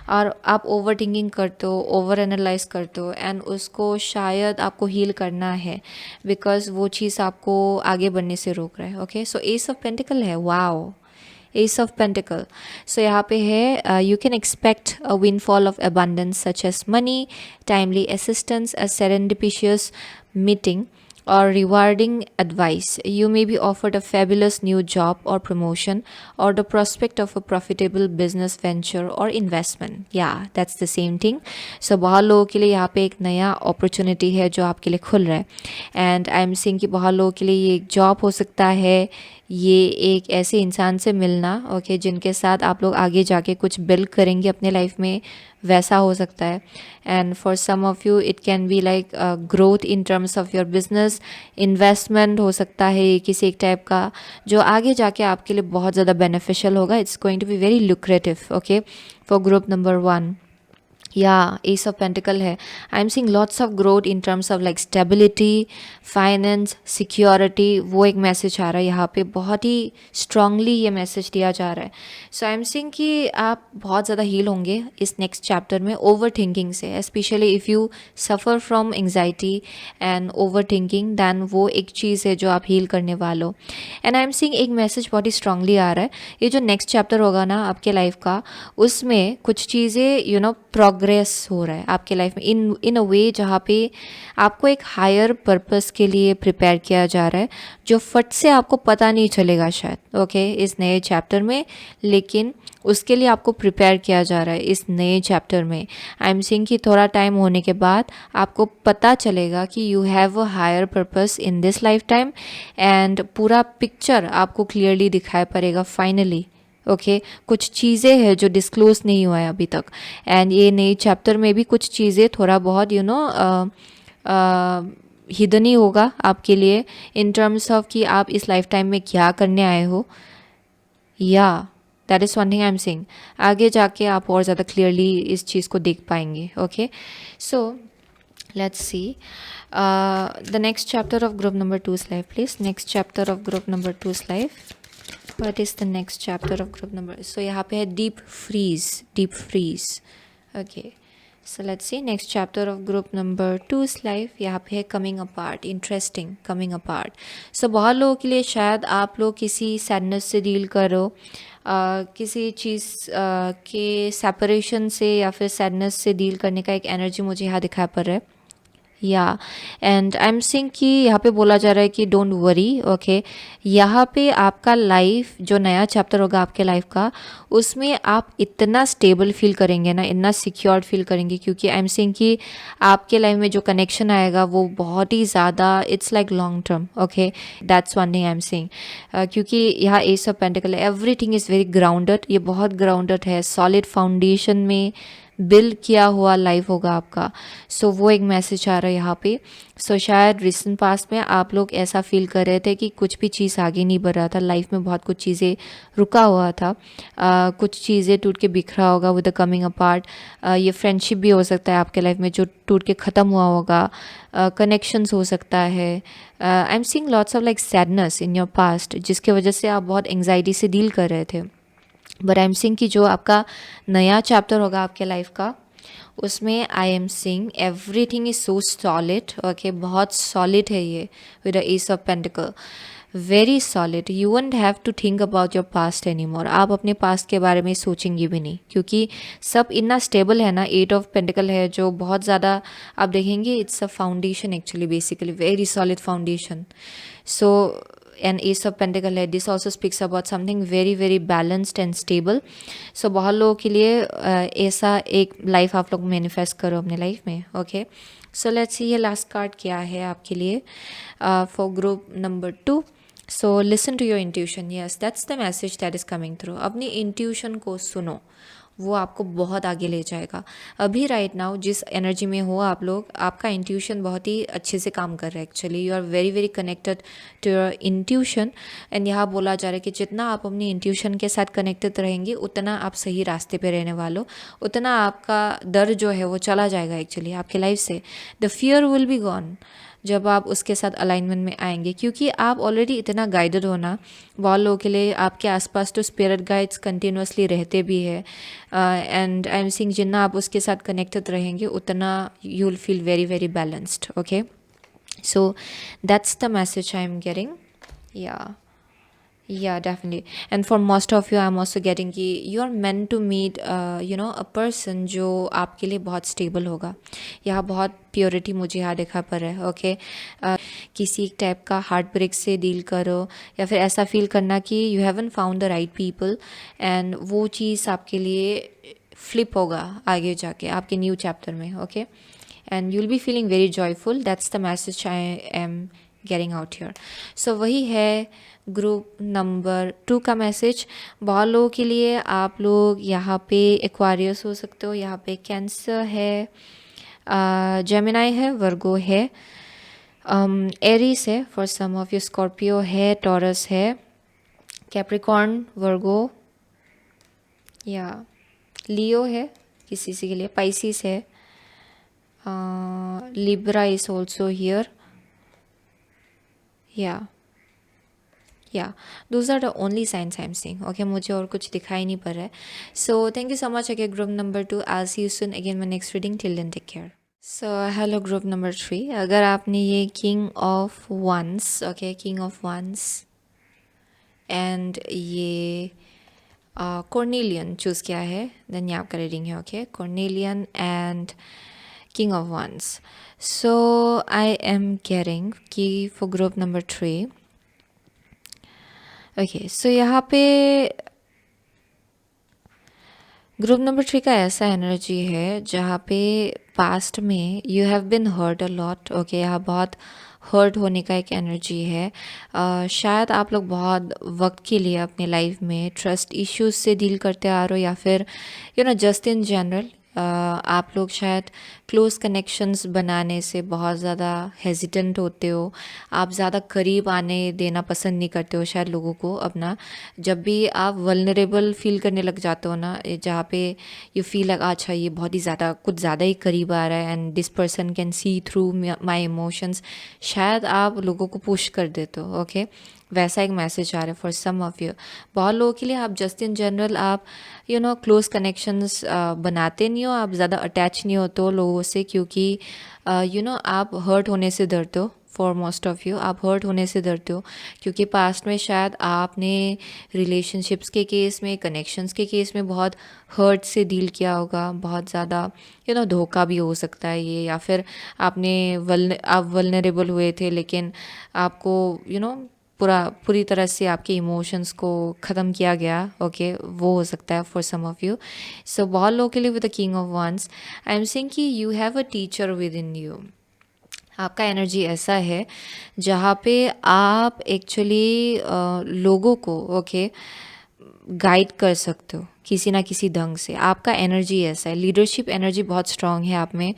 और आप ओवर थिंकिंग करते हो, ओवर एनालाइज करते हो, एंड उसको शायद आपको हील करना है बिकॉज वो चीज़ आपको आगे बढ़ने से रोक रहा है, okay. So ace of pentacle है, wow, ace of pentacle. So यहाँ पे है you can expect a windfall of abundance such as money, timely assistance, a serendipitous meeting or rewarding advice. You may be offered a fabulous new job or promotion, or the prospect of a profitable business venture or investment. Yeah, that's the same thing. So बहुत लोगों के लिए यहाँ पे एक नया opportunity है जो आपके लिए खुल रहा है, and I am seeing कि बहुत लोगों के लिए ये एक जॉब हो सकता है, ये एक ऐसे इंसान से मिलना, ओके, जिनके साथ आप लोग आगे जाके कुछ बिल्ड करेंगे अपने लाइफ में, वैसा हो सकता है। And for some of you it can be like growth in terms of your business, investment हो सकता है किसी एक टाइप का, जो आगे जाके आपके लिए बहुत ज़्यादा बेनिफिशियल होगा। It's going to be very lucrative, okay, for group number 1। या एस ऑफ पेंटिकल है। I am seeing lots of growth in terms of like stability, finance, security, वो एक मैसेज आ रहा है यहाँ पे, बहुत ही स्ट्रांगली ये मैसेज दिया जा रहा है। सो आई एम सीइंग कि आप बहुत ज़्यादा हील होंगे इस नेक्स्ट चैप्टर में ओवर थिंकिंग से, specially if you suffer from anxiety and over thinking, then वो एक चीज़ है जो आप हील करने वालों। एंड आई एम सीइंग एक मैसेज बहुत ही स्ट्रांगली आ रहा है, ये जो नेक्स्ट चैप्टर होगा ना आपके लाइफ का, उसमें कुछ चीज़ें यू नो प्रोग्रेस हो रहा है आपके लाइफ में इन अ वे जहाँ पे आपको एक हायर पर्पस के लिए प्रिपेयर किया जा रहा है, जो फट से आपको पता नहीं चलेगा शायद, ओके, इस नए चैप्टर में, लेकिन उसके लिए आपको प्रिपेयर किया जा रहा है इस नए चैप्टर में। आई एम सीइंग कि थोड़ा टाइम होने के बाद आपको पता चलेगा कि you have a higher purpose in this life time, and पूरा पिक्चर आपको क्लियरली दिखाई पड़ेगा फाइनली, ओके। कुछ चीज़ें हैं जो डिस्क्लोज नहीं हुआ है अभी तक, एंड ये नए चैप्टर में भी कुछ चीज़ें थोड़ा बहुत यू नो हिडन ही होगा आपके लिए, इन टर्म्स ऑफ कि आप इस लाइफ टाइम में क्या करने आए हो। या that is one thing I am saying, आगे जाके आप और ज़्यादा क्लियरली इस चीज़ को देख पाएंगे, okay. So let's see the next chapter of group number 2's life please. Next chapter of group number 2's life, what is the next chapter of group number, so यहाँ पे है deep freeze, okay. So let's see next chapter of group number 2's life, यहाँ पे है coming apart, interesting, coming apart. So बहुत लोगों के लिए शायद आप लोग किसी sadness से डील करो, किसी चीज़ के सेपरेशन से या फिर सैडनेस से डील करने का एक एनर्जी मुझे यहाँ दिखाई पड़ रहा है। या एंड आई एम सीइंग कि यहाँ पे बोला जा रहा है कि डोंट वरी, ओके। यहाँ पे आपका लाइफ जो नया चैप्टर होगा आपके लाइफ का, उसमें आप इतना स्टेबल फील करेंगे ना, इतना सिक्योर्ड फील करेंगे, क्योंकि आई एम सीइंग कि आपके लाइफ में जो कनेक्शन आएगा वो बहुत ही ज़्यादा, it's like long term, okay. That's one thing I am seeing, क्योंकि यहाँ एस ऑफ पेंटिकल है, एवरीथिंग इज़ वेरी ग्राउंडेड, ये बहुत ग्राउंडेड है, सॉलिड फाउंडेशन में बिल्ड किया हुआ लाइफ होगा आपका। सो वो एक मैसेज आ रहा है यहाँ पे। सो शायद रिसेंट पास्ट में आप लोग ऐसा फील कर रहे थे कि कुछ भी चीज़ आगे नहीं बढ़ रहा था लाइफ में, बहुत कुछ चीज़ें रुका हुआ था, कुछ चीज़ें टूट के बिखरा होगा विद द कमिंग अपार्ट। ये फ्रेंडशिप भी हो सकता है आपके लाइफ में जो टूट के ख़त्म हुआ होगा, कनेक्शंस हो सकता है। I am seeing lots of like sadness in your past, जिसके वजह से आप बहुत एंग्जाइटी से डील कर रहे थे। बट आई एम सीइंग कि जो आपका नया चैप्टर होगा आपके लाइफ का, उसमें I am seeing everything is so solid. Okay, बहुत सॉलिड है ये with the ace of pentacle, very solid. You won't have to think about your past any more. आप अपने पास्ट के बारे में सोचेंगे भी नहीं, क्योंकि सब इतना स्टेबल है ना। एट ऑफ पेंटिकल है जो बहुत ज़्यादा, आप देखेंगे it's a foundation actually, basically very solid foundation. So and ace of pentacle है, this also speaks about something very very balanced and stable. So बहुत लोगों के लिए ऐसा एक लाइफ आप लोग मैनिफेस्ट करो अपने लाइफ में। ओके, सो लेट्स सी ये लास्ट कार्ड क्या है आपके लिए for group number 2। So listen to your intuition, yes that's the message that is coming through. अपनी इंट्यूशन को सुनो, वो आपको बहुत आगे ले जाएगा। अभी राइट नाउ जिस एनर्जी में हो आप लोग, आपका इंट्यूशन बहुत ही अच्छे से काम कर रहा है actually. You are very very connected to your intuition. And यहाँ बोला जा रहा है कि जितना आप अपनी इंट्यूशन के साथ कनेक्टेड रहेंगे उतना आप सही रास्ते पे रहने वालों, उतना आपका डर जो है वो चला जाएगा एक्चुअली आपके लाइफ से। The fear will be gone जब आप उसके साथ अलाइनमेंट में आएंगे, क्योंकि आप ऑलरेडी इतना गाइडेड हो ना। बहुत लोगों के लिए आपके आसपास तो स्पिरिट गाइड्स कंटिन्यूसली रहते भी है। एंड आई एम सीइंग जितना आप उसके साथ कनेक्टेड रहेंगे उतना you will feel very very balanced. Okay, so that's the message I am getting. Yeah, definitely. And for most of you, I'm also getting कि you are meant to meet, a person जो आपके लिए बहुत stable होगा। यहाँ बहुत प्योरिटी मुझे यहाँ देखा पर है। ओके, किसी एक टाइप का हार्ट ब्रेक से डील करो, या फिर ऐसा फील करना कि you haven't found the right people, and वो चीज़ आपके लिए फ्लिप होगा आगे जाके आपके न्यू चैप्टर में। Okay, and you will be feeling very joyful. That's the message I am getting out here. So वही है ग्रुप नंबर 2 का मैसेज। बहुत लोगों के लिए आप लोग यहाँ पे एक्वारियस हो सकते हो, यहाँ पे कैंसर है, जेमिनाई है, वर्गो है, एरीस है, for some of you Scorpio है, टॉरस है, कैप्रिकॉर्न, वर्गो या लियो है किसी के लिए, पाइसिस है, Libra is also here. Yeah those are the only signs I am seeing. Okay, मुझे और कुछ दिखाई नहीं पड़ रहा है। So thank you so much again group number 2। I see you soon again my next reading. Till then take care. So hello group number 3। अगर आपने ये king of wands, okay, king of wands and ये कॉर्नेलियन चूज़ किया है, देन ये आपका रीडिंग है। Okay, carnelian and king of wands. So I am getting कि for group number 3, okay, so यहाँ पे ग्रुप नंबर 3 का ऐसा एनर्जी है जहाँ पे पास्ट में you have been hurt a lot. Okay, यहाँ बहुत हर्ट होने का एक एनर्जी है। शायद आप लोग बहुत वक्त के लिए अपने लाइफ में ट्रस्ट इश्यूज से डील करते आ रहे हो, या फिर जस्ट इन जनरल आप लोग शायद क्लोज कनेक्शंस बनाने से बहुत ज़्यादा हेजिटेंट होते हो। आप ज़्यादा करीब आने देना पसंद नहीं करते हो शायद लोगों को अपना। जब भी आप वल्नरेबल फील करने लग जाते हो ना, जहाँ पे यू फील लाइक अच्छा ये बहुत ही ज़्यादा कुछ ज़्यादा ही करीब आ रहा है and this person can see through my emotions, शायद आप लोगों को पुश कर देते हो। ओके, वैसा एक मैसेज आ रहा है फॉर सम ऑफ यू। बहुत लोगों के लिए आप जस्ट इन जनरल आप क्लोज कनेक्शंस बनाते नहीं हो, आप ज़्यादा अटैच नहीं होते हो लोगों से, क्योंकि आप हर्ट होने से डरते हो। फॉर मोस्ट ऑफ यू आप हर्ट होने से डरते हो, क्योंकि पास्ट में शायद आपने रिलेशनशिप्स के केस में, कनेक्शंस के केस में बहुत हर्ट से डील किया होगा, बहुत ज़्यादा धोखा भी हो सकता है ये, या फिर आप वल्नरेबल हुए थे लेकिन आपको पूरी तरह से आपके इमोशंस को ख़त्म किया गया। ओके, वो हो सकता है for some of you. So बहुत लोगों के लिए with the king of wands I am saying कि you have a teacher within you. आपका एनर्जी ऐसा है जहाँ पे आप एक्चुअली लोगों को गाइड कर सकते हो किसी ना किसी ढंग से। आपका एनर्जी ऐसा है, लीडरशिप एनर्जी बहुत स्ट्रांग है आप में,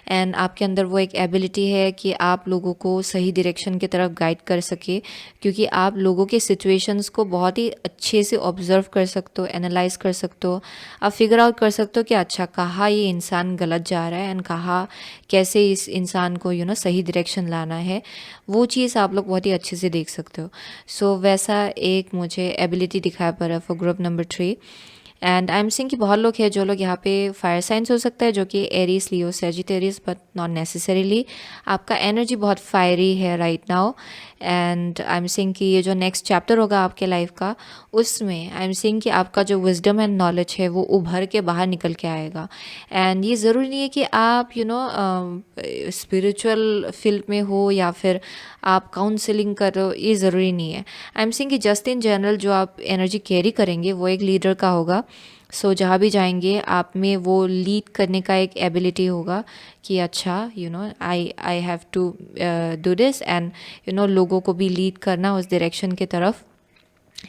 एंड आपके अंदर वो एक एबिलिटी है कि आप लोगों को सही डायरेक्शन की तरफ गाइड कर सके, क्योंकि आप लोगों के सिचुएशंस को बहुत ही अच्छे से ऑब्जर्व कर सकते हो, एनालाइज कर सकते हो, आप फिगर आउट कर सकते हो कि अच्छा कहाँ ये इंसान गलत जा रहा है एंड कहाँ कैसे इस इंसान को सही डायरेक्शन लाना है, वो चीज़ आप लोग बहुत ही अच्छे से देख सकते हो। सो वैसा एक मुझे एबिलिटी दिखाया पड़ा for group number 3। And I am seeing कि बहुत लोग हैं जो लोग यहाँ पे फायर साइंस हो सकता है, जो कि Aries, Leo, Sagittarius, but not necessarily. आपका एनर्जी बहुत फायरी है right now, and I am seeing कि ये जो नेक्स्ट चैप्टर होगा आपके लाइफ का, उसमें आई एम सिंग कि आपका जो विजडम एंड नॉलेज है वो उभर के बाहर निकल के आएगा। एंड ये ज़रूरी नहीं है कि आप स्पिरिचुअल फील्ड में हो या फिर आप काउंसलिंग कर रहे हो, ये ज़रूरी नहीं है। आई एम सिंग कि जस्ट इन जनरल जो आप एनर्जी कैरी करेंगे वो एक लीडर का होगा। सो जहाँ भी जाएंगे आप में वो लीड करने का एक एबिलिटी होगा कि अच्छा I have to do this, and लोगों को भी लीड करना उस डायरेक्शन की तरफ।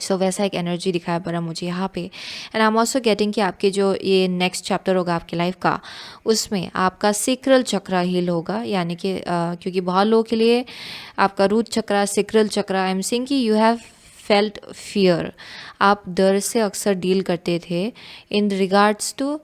सो वैसा एक एनर्जी दिखाया पड़ा मुझे यहाँ पे। And I am also getting कि आपके जो ये नेक्स्ट चैप्टर होगा आपकी लाइफ का, उसमें आपका सिक्रल चक्रा हील होगा, यानी कि क्योंकि बहुत लोगों के लिए आपका root chakra, sacral chakra, I am saying कि यू हैव फेल्ट फियर, आप डर से अक्सर डील करते थे इन रिगार्ड्स टू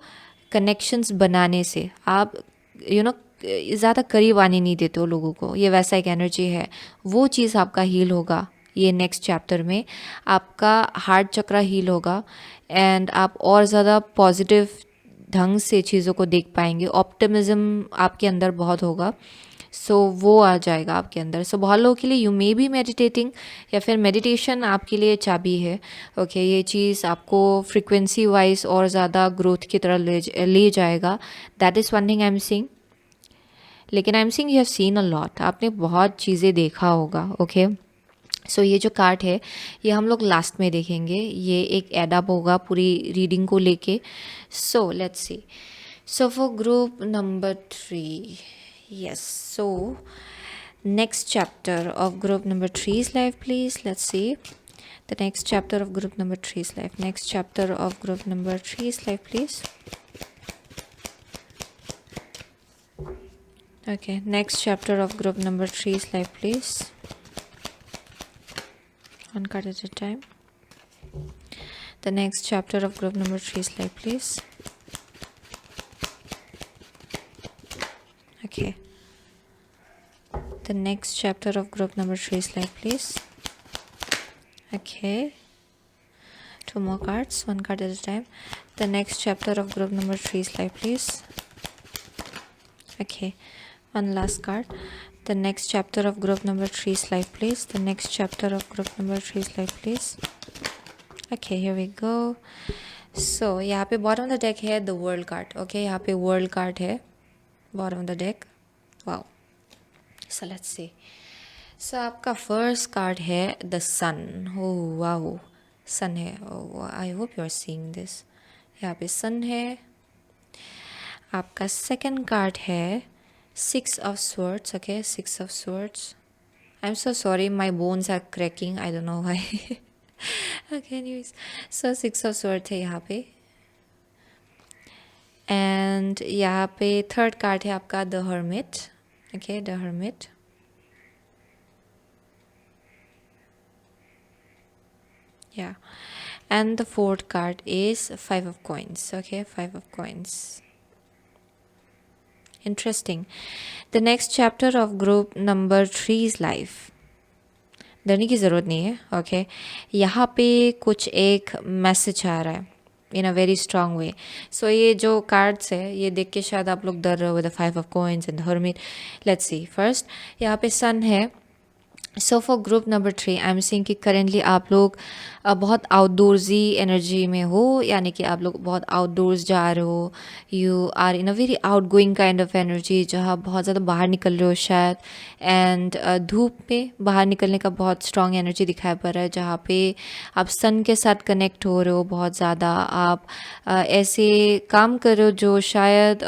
कनेक्शंस बनाने से। आप ज़्यादा करीब आने नहीं देते हो लोगों को, ये वैसा एक एनर्जी है। वो चीज़ आपका हील होगा ये नेक्स्ट चैप्टर में। आपका हार्ट चक्रा हील होगा, एंड आप और ज़्यादा पॉजिटिव ढंग से चीज़ों को देख पाएंगे, ऑप्टिमिज्म आपके अंदर बहुत होगा। सो वो आ जाएगा आपके अंदर। सो बहुत लोगों के लिए यू मे बी मेडिटेटिंग, या फिर मेडिटेशन आपके लिए चाबी है। ओके ये चीज़ आपको फ्रिक्वेंसी वाइज और ज़्यादा ग्रोथ की तरह ले जाएगा। That is one thing I am seeing. लेकिन I am seeing you have seen a lot, आपने बहुत चीज़ें देखा होगा। ओके सो ये जो कार्ड है ये हम लोग लास्ट में देखेंगे, ये एक एडअप होगा पूरी रीडिंग को लेके। सो let's see. So for group number 3, yes, so next chapter of group number 3's life, please. Let's see the next chapter of group number 3's life. Next chapter of group number 3's life, please. Okay, next chapter of group number 3's life, please. One card at a time. The next chapter of group number 3's life, please. Okay, the next chapter of group number 3's life, please. Okay, 2 more cards, 1 card at a time. The next chapter of group number 3's life, please. Okay, one last card. The next chapter of group number 3's life, please. The next chapter of group number 3's life, please. Okay, here we go. So यहाँ पे bottom of the deck है the world card. Okay, यहाँ पे world card है bottom of the deck. Wow. So let's see. So आपका फर्स्ट कार्ड है the sun. Oh wow, sun है। I hope you are seeing this. यहाँ पे सन है। आपका सेकंड कार्ड है 6 of swords. Okay 6 of swords. I am so sorry my bones are cracking, I don't know why. Okay news. सो 6 ऑफ स्वर्ड्स है यहाँ पे। एंड यहाँ पे थर्ड कार्ड है आपका the hermit. Okay the hermit. Yeah, and the fourth card is 5 of coins. Okay, 5 of coins. Interesting. The next chapter of group number 3's life. डरने की ज़रूरत नहीं है। ओके यहाँ पे कुछ एक मैसेज आ रहा है इन अ वेरी स्ट्रांग वे। सो ये जो कार्ड्स है ये देख के शायद आप लोग डर रहे हो with the 5 of coins and hermit. Let's see. First यहाँ पे सन है। सो for group number 3 I am seeing कि करेंटली आप लोग बहुत आउटडोर्सी एनर्जी में हो, यानी कि आप लोग बहुत आउटडोर्स जा रहे हो। You are in a very outgoing kind of energy, जहाँ बहुत ज़्यादा बाहर निकल रहे हो शायद। एंड धूप में बाहर निकलने का बहुत स्ट्रॉन्ग एनर्जी दिखाई पड़ रहा है, जहाँ पे आप सन के साथ कनेक्ट हो रहे हो बहुत ज़्यादा। आप ऐसे काम कर रहे हो जो शायद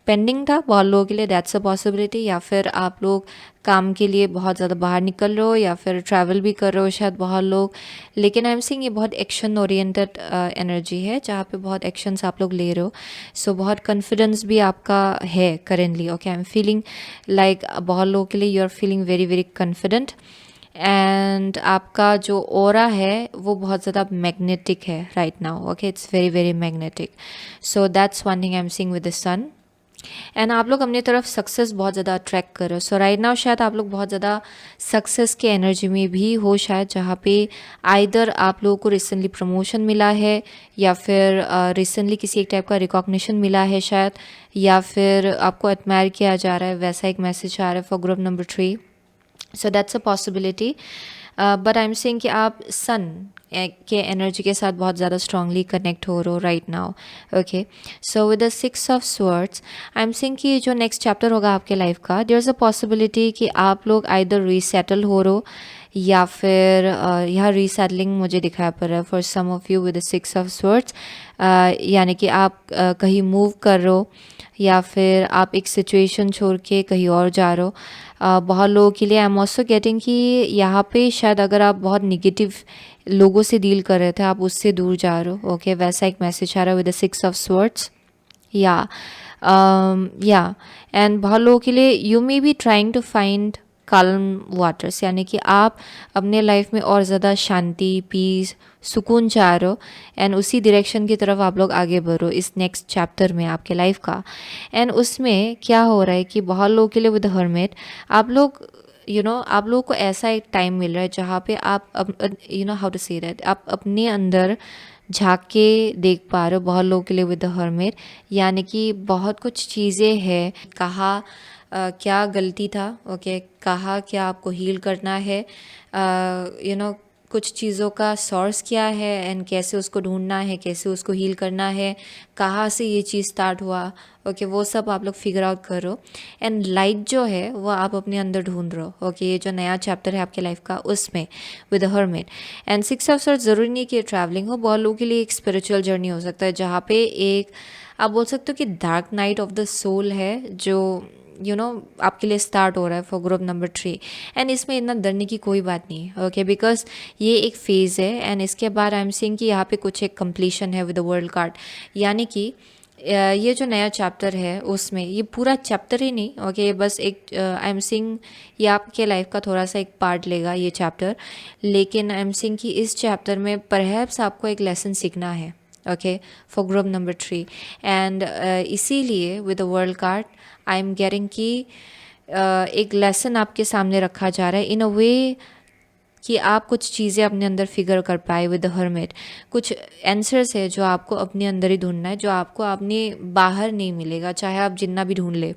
पेंडिंग था बहुत लोगों के लिए, दैट्स अ पॉसिबिलिटी। या फिर आप लोग काम के लिए बहुत ज़्यादा बाहर निकल रहे हो या फिर ट्रैवल भी कर रहे हो शायद बहुत लोग। लेकिन आई एम सीइंग ये बहुत एक्शन ओरिएंटेड एनर्जी है जहाँ पे बहुत एक्शंस आप लोग ले रहे हो। सो बहुत कॉन्फिडेंस भी आपका है currently. Okay, I am feeling like बहुत लोगों के लिए you are feeling very very confident. And आपका जो ऑरा है वो बहुत ज़्यादा मैग्नेटिक है right now. Okay, it's very very magnetic. So that's one thing I am seeing with the sun. And आप लोग अपनी तरफ सक्सेस बहुत ज़्यादा अट्रैक्ट कर रहे हो। सो राइट नाउ शायद आप लोग बहुत ज़्यादा सक्सेस के एनर्जी में भी हो शायद, जहाँ पे आइदर आप लोगों को रिसेंटली प्रमोशन मिला है या फिर रिसेंटली किसी एक टाइप का रिकॉग्निशन मिला है शायद, या फिर आपको एडमायर किया जा रहा है, वैसा एक मैसेज आ रहा है for group number 3। So that's a possibility. But I am saying कि आप सन के एनर्जी के साथ बहुत ज़्यादा स्ट्रांगली कनेक्ट हो रहे हो right now. Okay, so with the 6 of swords I am saying कि जो नेक्स्ट चैप्टर होगा आपके लाइफ का, देयर इज़ अ पॉसिबिलिटी कि आप लोग आइदर रीसेटल हो रहे हो या फिर यहाँ रीसेटलिंग मुझे दिखाया पड़ रहा है for some of you with the 6 of swords. यानी कि आप कहीं मूव कर रहे हो या फिर आप एक सिचुएशन छोड़ के कहीं और जा रहे हो। बहुत लोगों के लिए आई एम ऑल्सो गेटिंग कि यहाँ पे शायद अगर आप बहुत निगेटिव लोगों से डील कर रहे थे, आप उससे दूर जा रहे हो। ओके, वैसा एक मैसेज आ रहा है with the 6 of swords. Yeah and बहुत लोगों के लिए you may be trying to find calm waters, यानी कि आप अपने लाइफ में और ज़्यादा शांति, पीस, सुकून चाह रहे हो एंड उसी डायरेक्शन की तरफ आप लोग आगे बढ़ो इस नेक्स्ट चैप्टर में आपके लाइफ का। एंड उसमें क्या हो रहा है कि बहुत लोगों के लिए विद द हर्मिट आप लोग आप लोगों को ऐसा एक टाइम मिल रहा है जहाँ पे आप हाउ टू से दैट, आप अपने अंदर झांक के देख पा रहे हो बहुत लोगों के लिए विद द हर्मिट। यानी कि बहुत कुछ चीज़ें हैं, कहाँ क्या गलती था, ओके, कहाँ क्या आपको हील करना है, कुछ चीज़ों का सोर्स क्या है एंड कैसे उसको ढूंढना है, कैसे उसको हील करना है, कहाँ से ये चीज़ स्टार्ट हुआ। ओके, वो सब आप लोग फिगर आउट करो। एंड लाइट जो है वो आप अपने अंदर ढूंढ रहे हो। ओके, ये जो नया चैप्टर है आपके लाइफ का उसमें with the hermit. And 6 of swords ज़रूरी नहीं कि ट्रैवलिंग हो, बहुत लोगों के लिए एक स्पिरिचुअल जर्नी हो सकता है जहाँ पे एक आप बोल सकते हो कि dark night of the soul है जो आपके लिए स्टार्ट हो रहा है फॉर ग्रुप नंबर 3। एंड इसमें इतना डरने की कोई बात नहीं है। ओके, बिकॉज ये एक फेज़ है एंड इसके बाद आई एम सीइंग कि यहाँ पे कुछ एक कंप्लीशन है विद द वर्ल्ड कार्ड। यानी कि ये जो नया चैप्टर है उसमें ये पूरा चैप्टर ही नहीं, ओके, बस एक आई एम सीइंग ये आपके लाइफ का थोड़ा सा एक पार्ट लेगा ये चैप्टर। लेकिन आई एम सीइंग कि इस चैप्टर में परहैप्स आपको एक लेसन सीखना है। Okay, for group number 3। And इसीलिए with the world card I am getting कि एक लेसन आपके सामने रखा जा रहा है इन अ वे कि आप कुछ चीज़ें अपने अंदर फिगर कर पाए विद द हर्मिट। कुछ आंसर्स है जो आपको अपने अंदर ही ढूंढना है, जो आपको अपने बाहर नहीं मिलेगा, चाहे आप जितना भी ढूंढ ले,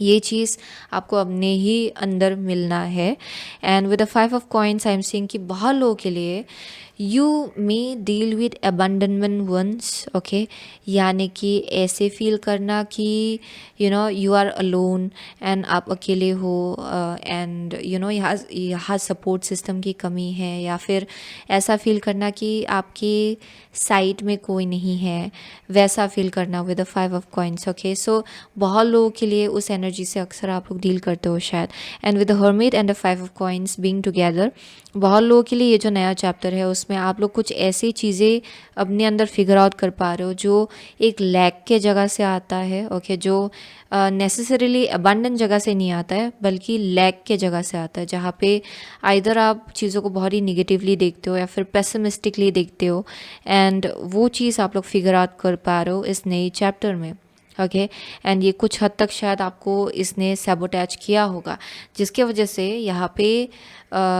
ये चीज़ आपको अपने ही अंदर मिलना है। And with the 5 of coins I am seeing कि बहुत लोगों के लिए you may deal with abandonment wounds. Okay, यानी कि ऐसे फील करना कि यू आर अलोन एंड आप अकेले हो एंड यहाँ सपोर्ट सिस्टम की कमी है, या फिर ऐसा फील करना कि आपके साइड में कोई नहीं है, वैसा फील करना with the 5 of coins. Okay, so बहुत लोगों के लिए उस एनर्जी से अक्सर आप लोग डील करते हो शायद। And with the hermit and the 5 of coins being together, बहुत लोगों के लिए ये जो नया चैप्टर है उसमें आप लोग कुछ ऐसी चीज़ें अपने अंदर फिगर आउट कर पा रहे हो जो एक लैक के जगह से आता है। ओके, जो नेसेसरीली अबंडेंट जगह से नहीं आता है बल्कि लैक के जगह से आता है, जहाँ पे आइदर आप चीज़ों को बहुत ही निगेटिवली देखते हो या फिर पेसिमिस्टिकली देखते हो। एंड वो चीज़ आप लोग फिगर आउट कर पा रहे हो इस नई चैप्टर में। ओके, एंड ये कुछ हद तक शायद आपको इसने सैबोटैज किया होगा, जिसके वजह से यहाँ पे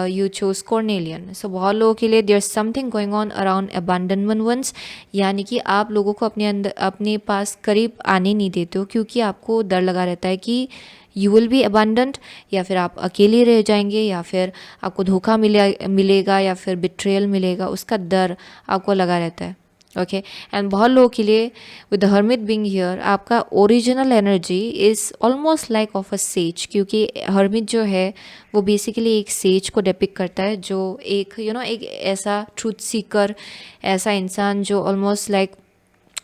यू चूज कॉर्नेलियन। सो बहुत लोगों के लिए there is something going on around abandonment wounds, यानी कि आप लोगों को अपने अंदर अपने पास करीब आने नहीं देते हो क्योंकि आपको डर लगा रहता है कि यू विल बी अबंडेंट, या फिर आप अकेले रह जाएंगे, या फिर आपको धोखा मिलेगा या फिर बिट्रेयल मिलेगा, उसका डर आपको लगा रहता है। ओके, एंड बहुत लोगों के लिए with the hermit being here आपका original energy is almost like of a sage, क्योंकि हर्मिट जो है वो बेसिकली एक सेज को डिपिक्ट करता है, जो एक एक ऐसा ट्रूथ सीकर, ऐसा इंसान जो ऑलमोस्ट लाइक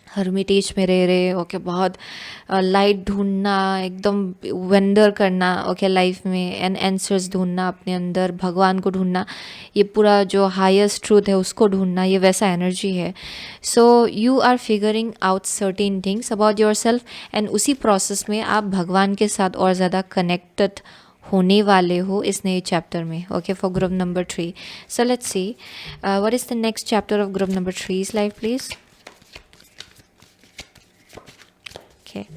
हर्मिटेज में रह रहे, ओके, बहुत लाइट ढूंढना, एकदम वेंडर करना, ओके, लाइफ में एंड आंसर्स ढूंढना अपने अंदर, भगवान को ढूंढना, ये पूरा जो हाईएस्ट ट्रूथ है उसको ढूंढना, ये वैसा एनर्जी है. So you are figuring out certain things about yourself, and उसी प्रोसेस में आप भगवान के साथ और ज़्यादा कनेक्टेड होने वाले हो इस नए चैप्टर में. Okay, for group number 3. So let's see what is the next chapter of group number 3's life please. Okay.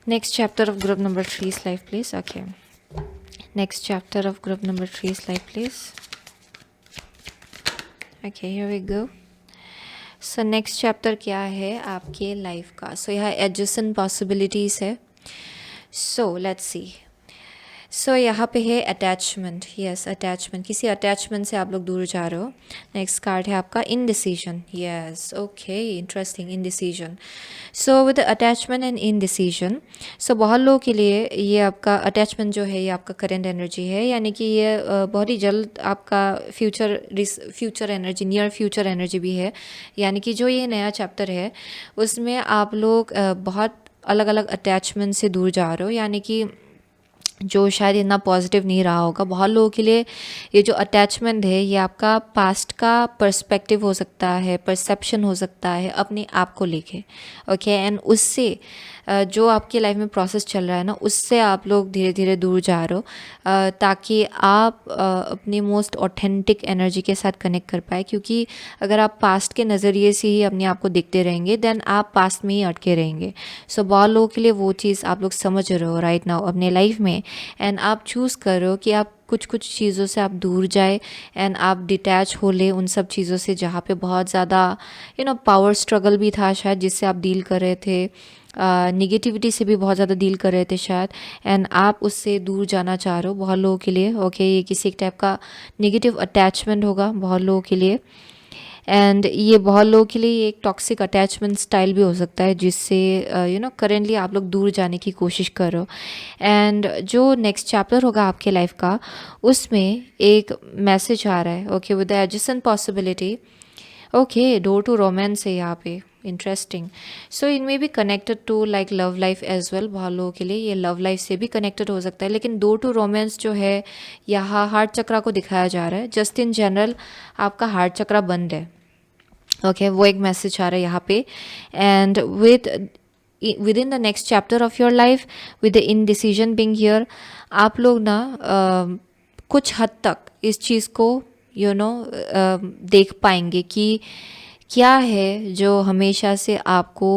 Next chapter of group number 3's life, please. Okay. Next chapter of group number 3's life, please. Okay, here we go. So next chapter क्या है आपके लाइफ का? So यहाँ adjacent possibilities है. So let's see. सो यहाँ पे है अटैचमेंट. यस, अटैचमेंट, किसी अटैचमेंट से आप लोग दूर जा रहे हो. नेक्स्ट कार्ड है आपका indecision. Yes, okay, interesting, indecision. So with attachment and indecision, so बहुत लोगों के लिए ये आपका अटैचमेंट जो है ये आपका करंट एनर्जी है, यानी कि ये बहुत ही जल्द आपका future energy, near future energy भी है. यानी कि जो ये नया चैप्टर है उसमें आप लोग बहुत अलग अलग अटैचमेंट से दूर जा रहे हो, यानी कि जो शायद इतना पॉजिटिव नहीं रहा होगा. बहुत लोगों के लिए ये जो अटैचमेंट है ये आपका पास्ट का पर्सपेक्टिव हो सकता है, परसेप्शन हो सकता है अपने आप को लेके. ओके, एंड उससे जो आपकी लाइफ में प्रोसेस चल रहा है ना, उससे आप लोग धीरे धीरे दूर जा रहे हो, ताकि आप अपनी मोस्ट ऑथेंटिक एनर्जी के साथ कनेक्ट कर पाए. क्योंकि अगर आप पास्ट के नज़रिए से ही अपने आप को देखते रहेंगे देन आप पास्ट में ही अटके रहेंगे. सो बहुत लोगों के लिए वो चीज़ आप लोग समझ रहे हो राइट नाउ अपने लाइफ में, एंड आप चूज़ कर रहे हो कि आप कुछ कुछ चीज़ों से आप दूर जाए एंड आप डिटैच हो ले उन सब चीज़ों से जहाँ पे बहुत ज़्यादा पावर स्ट्रगल भी था शायद, जिससे आप डील कर रहे थे, निगेटिविटी से भी बहुत ज़्यादा डील कर रहे थे शायद, एंड आप उससे दूर जाना चाह रहे हो बहुत लोगों के लिए. ओके, ये किसी एक टाइप का निगेटिव अटैचमेंट होगा बहुत लोगों के लिए, एंड ये बहुत लोगों के लिए एक टॉक्सिक अटैचमेंट स्टाइल भी हो सकता है, जिससे करेंटली आप लोग दूर जाने की कोशिश कर रहे हो. एंड जो नेक्स्ट चैप्टर होगा आपके लाइफ का, उसमें एक मैसेज आ रहा है. Okay, with the adjacent possibility. Okay, door to romance है यहाँ पे. इंटरेस्टिंग. सो इन में भी connected to like love life as well. बहुत लोगों के लिए ये लव लाइफ से भी कनेक्टेड हो सकता है, लेकिन डोर टू रोमांस जो है यहाँ हार्ट चक्रा को दिखाया जा रहा है. जस्ट इन जनरल आपका हार्ट चक्रा बंद है. ओके, वो एक मैसेज आ रहा है यहाँ पे. And within the next chapter of your life, with the indecision being here, आप लोग ना कुछ हद तक इस चीज़ को देख पाएंगे कि क्या है जो हमेशा से आपको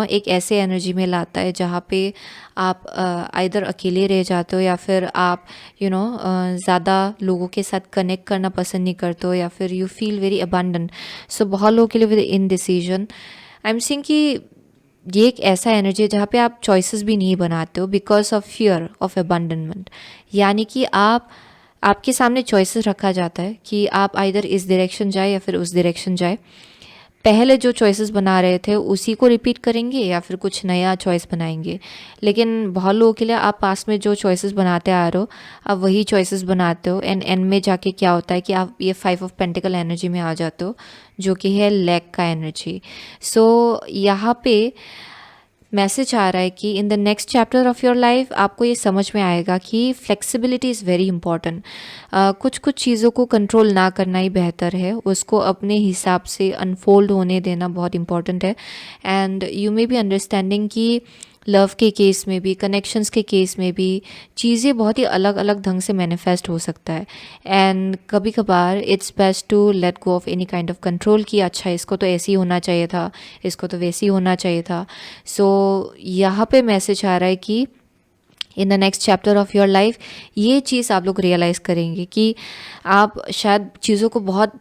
एक ऐसे एनर्जी में लाता है जहाँ पे आप आइदर अकेले रह जाते हो, या फिर आप ज़्यादा लोगों के साथ कनेक्ट करना पसंद नहीं करते हो, या फिर यू फील वेरी अबंडेंट. सो बहुत लोगों के लिए with indecision I am saying कि ये एक ऐसा एनर्जी है जहाँ पे आप चॉइसेस भी नहीं बनाते हो बिकॉज ऑफ फियर ऑफ अबंडनमेंट. यानी कि आपके सामने चॉइसेस रखा जाता है कि आप आइदर इस डायरेक्शन जाए या फिर उस डायरेक्शन जाए. पहले जो चॉइसेस बना रहे थे उसी को रिपीट करेंगे या फिर कुछ नया चॉइस बनाएंगे. लेकिन बहुत लोगों के लिए आप पास में जो चॉइसेस बनाते आ रहे हो आप वही चॉइसेस बनाते हो, एंड एंड में जाके क्या होता है कि आप ये 5 ऑफ पेंटिकल एनर्जी में आ जाते हो, जो कि है लैक का एनर्जी. सो यहाँ पे मैसेज आ रहा है कि इन the next chapter of your life आपको ये समझ में आएगा कि फ्लेक्सिबिलिटी इज़ वेरी इंपॉर्टेंट. कुछ कुछ चीज़ों को कंट्रोल ना करना ही बेहतर है, उसको अपने हिसाब से अनफोल्ड होने देना बहुत इंपॉर्टेंट है. And you may be understanding कि लव के केस में भी, कनेक्शंस के केस में भी चीज़ें बहुत ही अलग अलग ढंग से मैनिफेस्ट हो सकता है. एंड कभी कभार it's best to let go of any kind of control कि अच्छा इसको तो ऐसे ही होना चाहिए था, इसको तो वैसे ही होना चाहिए था. सो यहाँ पे मैसेज आ रहा है कि इन the next chapter of your life ये चीज़ आप लोग रियलाइज़ करेंगे कि आप शायद चीज़ों को बहुत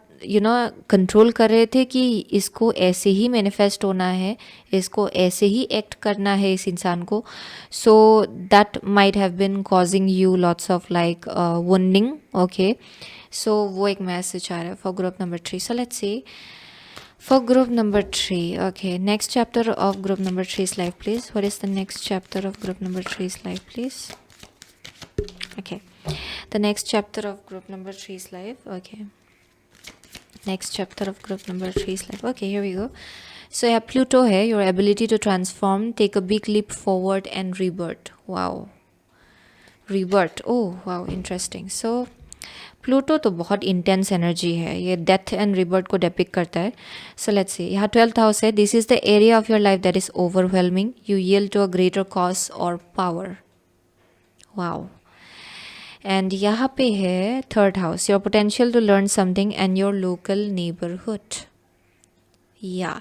कंट्रोल कर रहे थे कि इसको ऐसे ही मैनिफेस्ट होना है, इसको ऐसे ही एक्ट करना है इस इंसान को. So that might have been causing you lots of like wounding. Okay, so वो एक मैसेज आ रहा है for group number 3. So let's see for group number 3. Okay, next chapter of group number 3's life, please. What is the next chapter of group number 3's life, please? Okay, the next chapter of group number 3's life. Okay, Next chapter of group number 3 is like, okay, here we go. So yeah, Pluto है, your ability to transform, take a big leap forward and rebirth. Wow. Rebirth. Oh, wow, interesting. So Pluto तो बहुत इंटेंस एनर्जी है, ये डेथ एंड रिबर्थ को डेपिक करता है. सो लेट्स सी, यहाँ 12th हाउस है. This is the area of your life that is overwhelming. You yield to a greater cause or power. Wow. And यहाँ पे है 3rd house, your potential to learn something and your local neighbourhood. Yeah.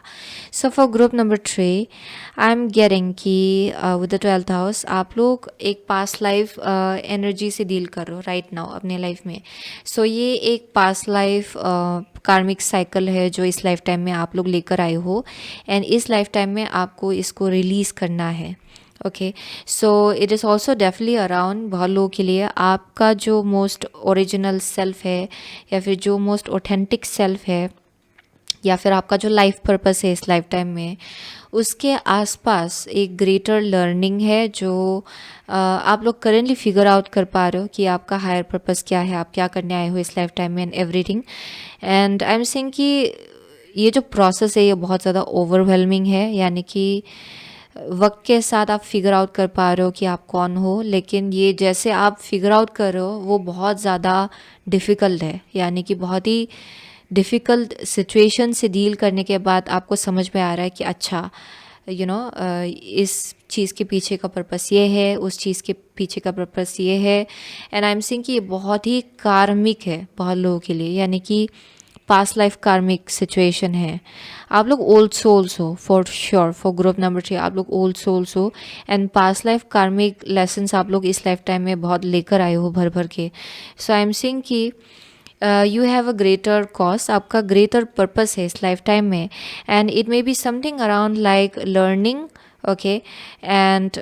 So for group number 3, I'm getting कि with the 12th house आप लोग एक past life energy से deal कर रहे हो right now अपने life में. So ये एक past life कार्मिक साइकिल है जो इस लाइफ टाइम में आप लोग लेकर आए हो, एंड इस लाइफ टाइम में आपको इसको रिलीज़ करना है. Okay, so it is also definitely around बहुत लोगों के लिए आपका जो मोस्ट ओरिजिनल सेल्फ है, या फिर जो मोस्ट ऑथेंटिक सेल्फ है, या फिर आपका जो लाइफ पर्पस है इस लाइफ टाइम में, उसके आसपास एक ग्रेटर लर्निंग है जो आप लोग करेंटली फिगर आउट कर पा रहे हो कि आपका हायर पर्पस क्या है, आप क्या करने आए हो इस लाइफ टाइम में, and everything. And I am saying कि ये जो प्रोसेस है ये बहुत ज़्यादा ओवरवेलमिंग है, यानी कि वक्त के साथ आप फिगर आउट कर पा रहे हो कि आप कौन हो, लेकिन ये जैसे आप फिगर आउट कर रहे हो वो बहुत ज़्यादा डिफ़िकल्ट है. यानी कि बहुत ही डिफ़िकल्ट सिचुएशन से डील करने के बाद आपको समझ में आ रहा है कि अच्छा इस चीज़ के पीछे का पर्पस ये है, उस चीज़ के पीछे का पर्पस ये है. एंड आई एम सेइंग कि ये बहुत ही कार्मिक है बहुत लोगों के लिए, यानी कि पास्ट लाइफ कार्मिक सिचुएशन है. आप लोग ओल्ड सोल्स हो for sure. For group number 3 आप लोग ओल्ड सोल्स हो, एंड पास्ट लाइफ कार्मिक लेसन्स आप लोग इस लाइफ टाइम में बहुत लेकर आए हो भर भर के. सो आई एम सेइंग कि you have a greater cause, आपका ग्रेटर पर्पस है इस लाइफ टाइम में, and it may be something around like learning. Okay, and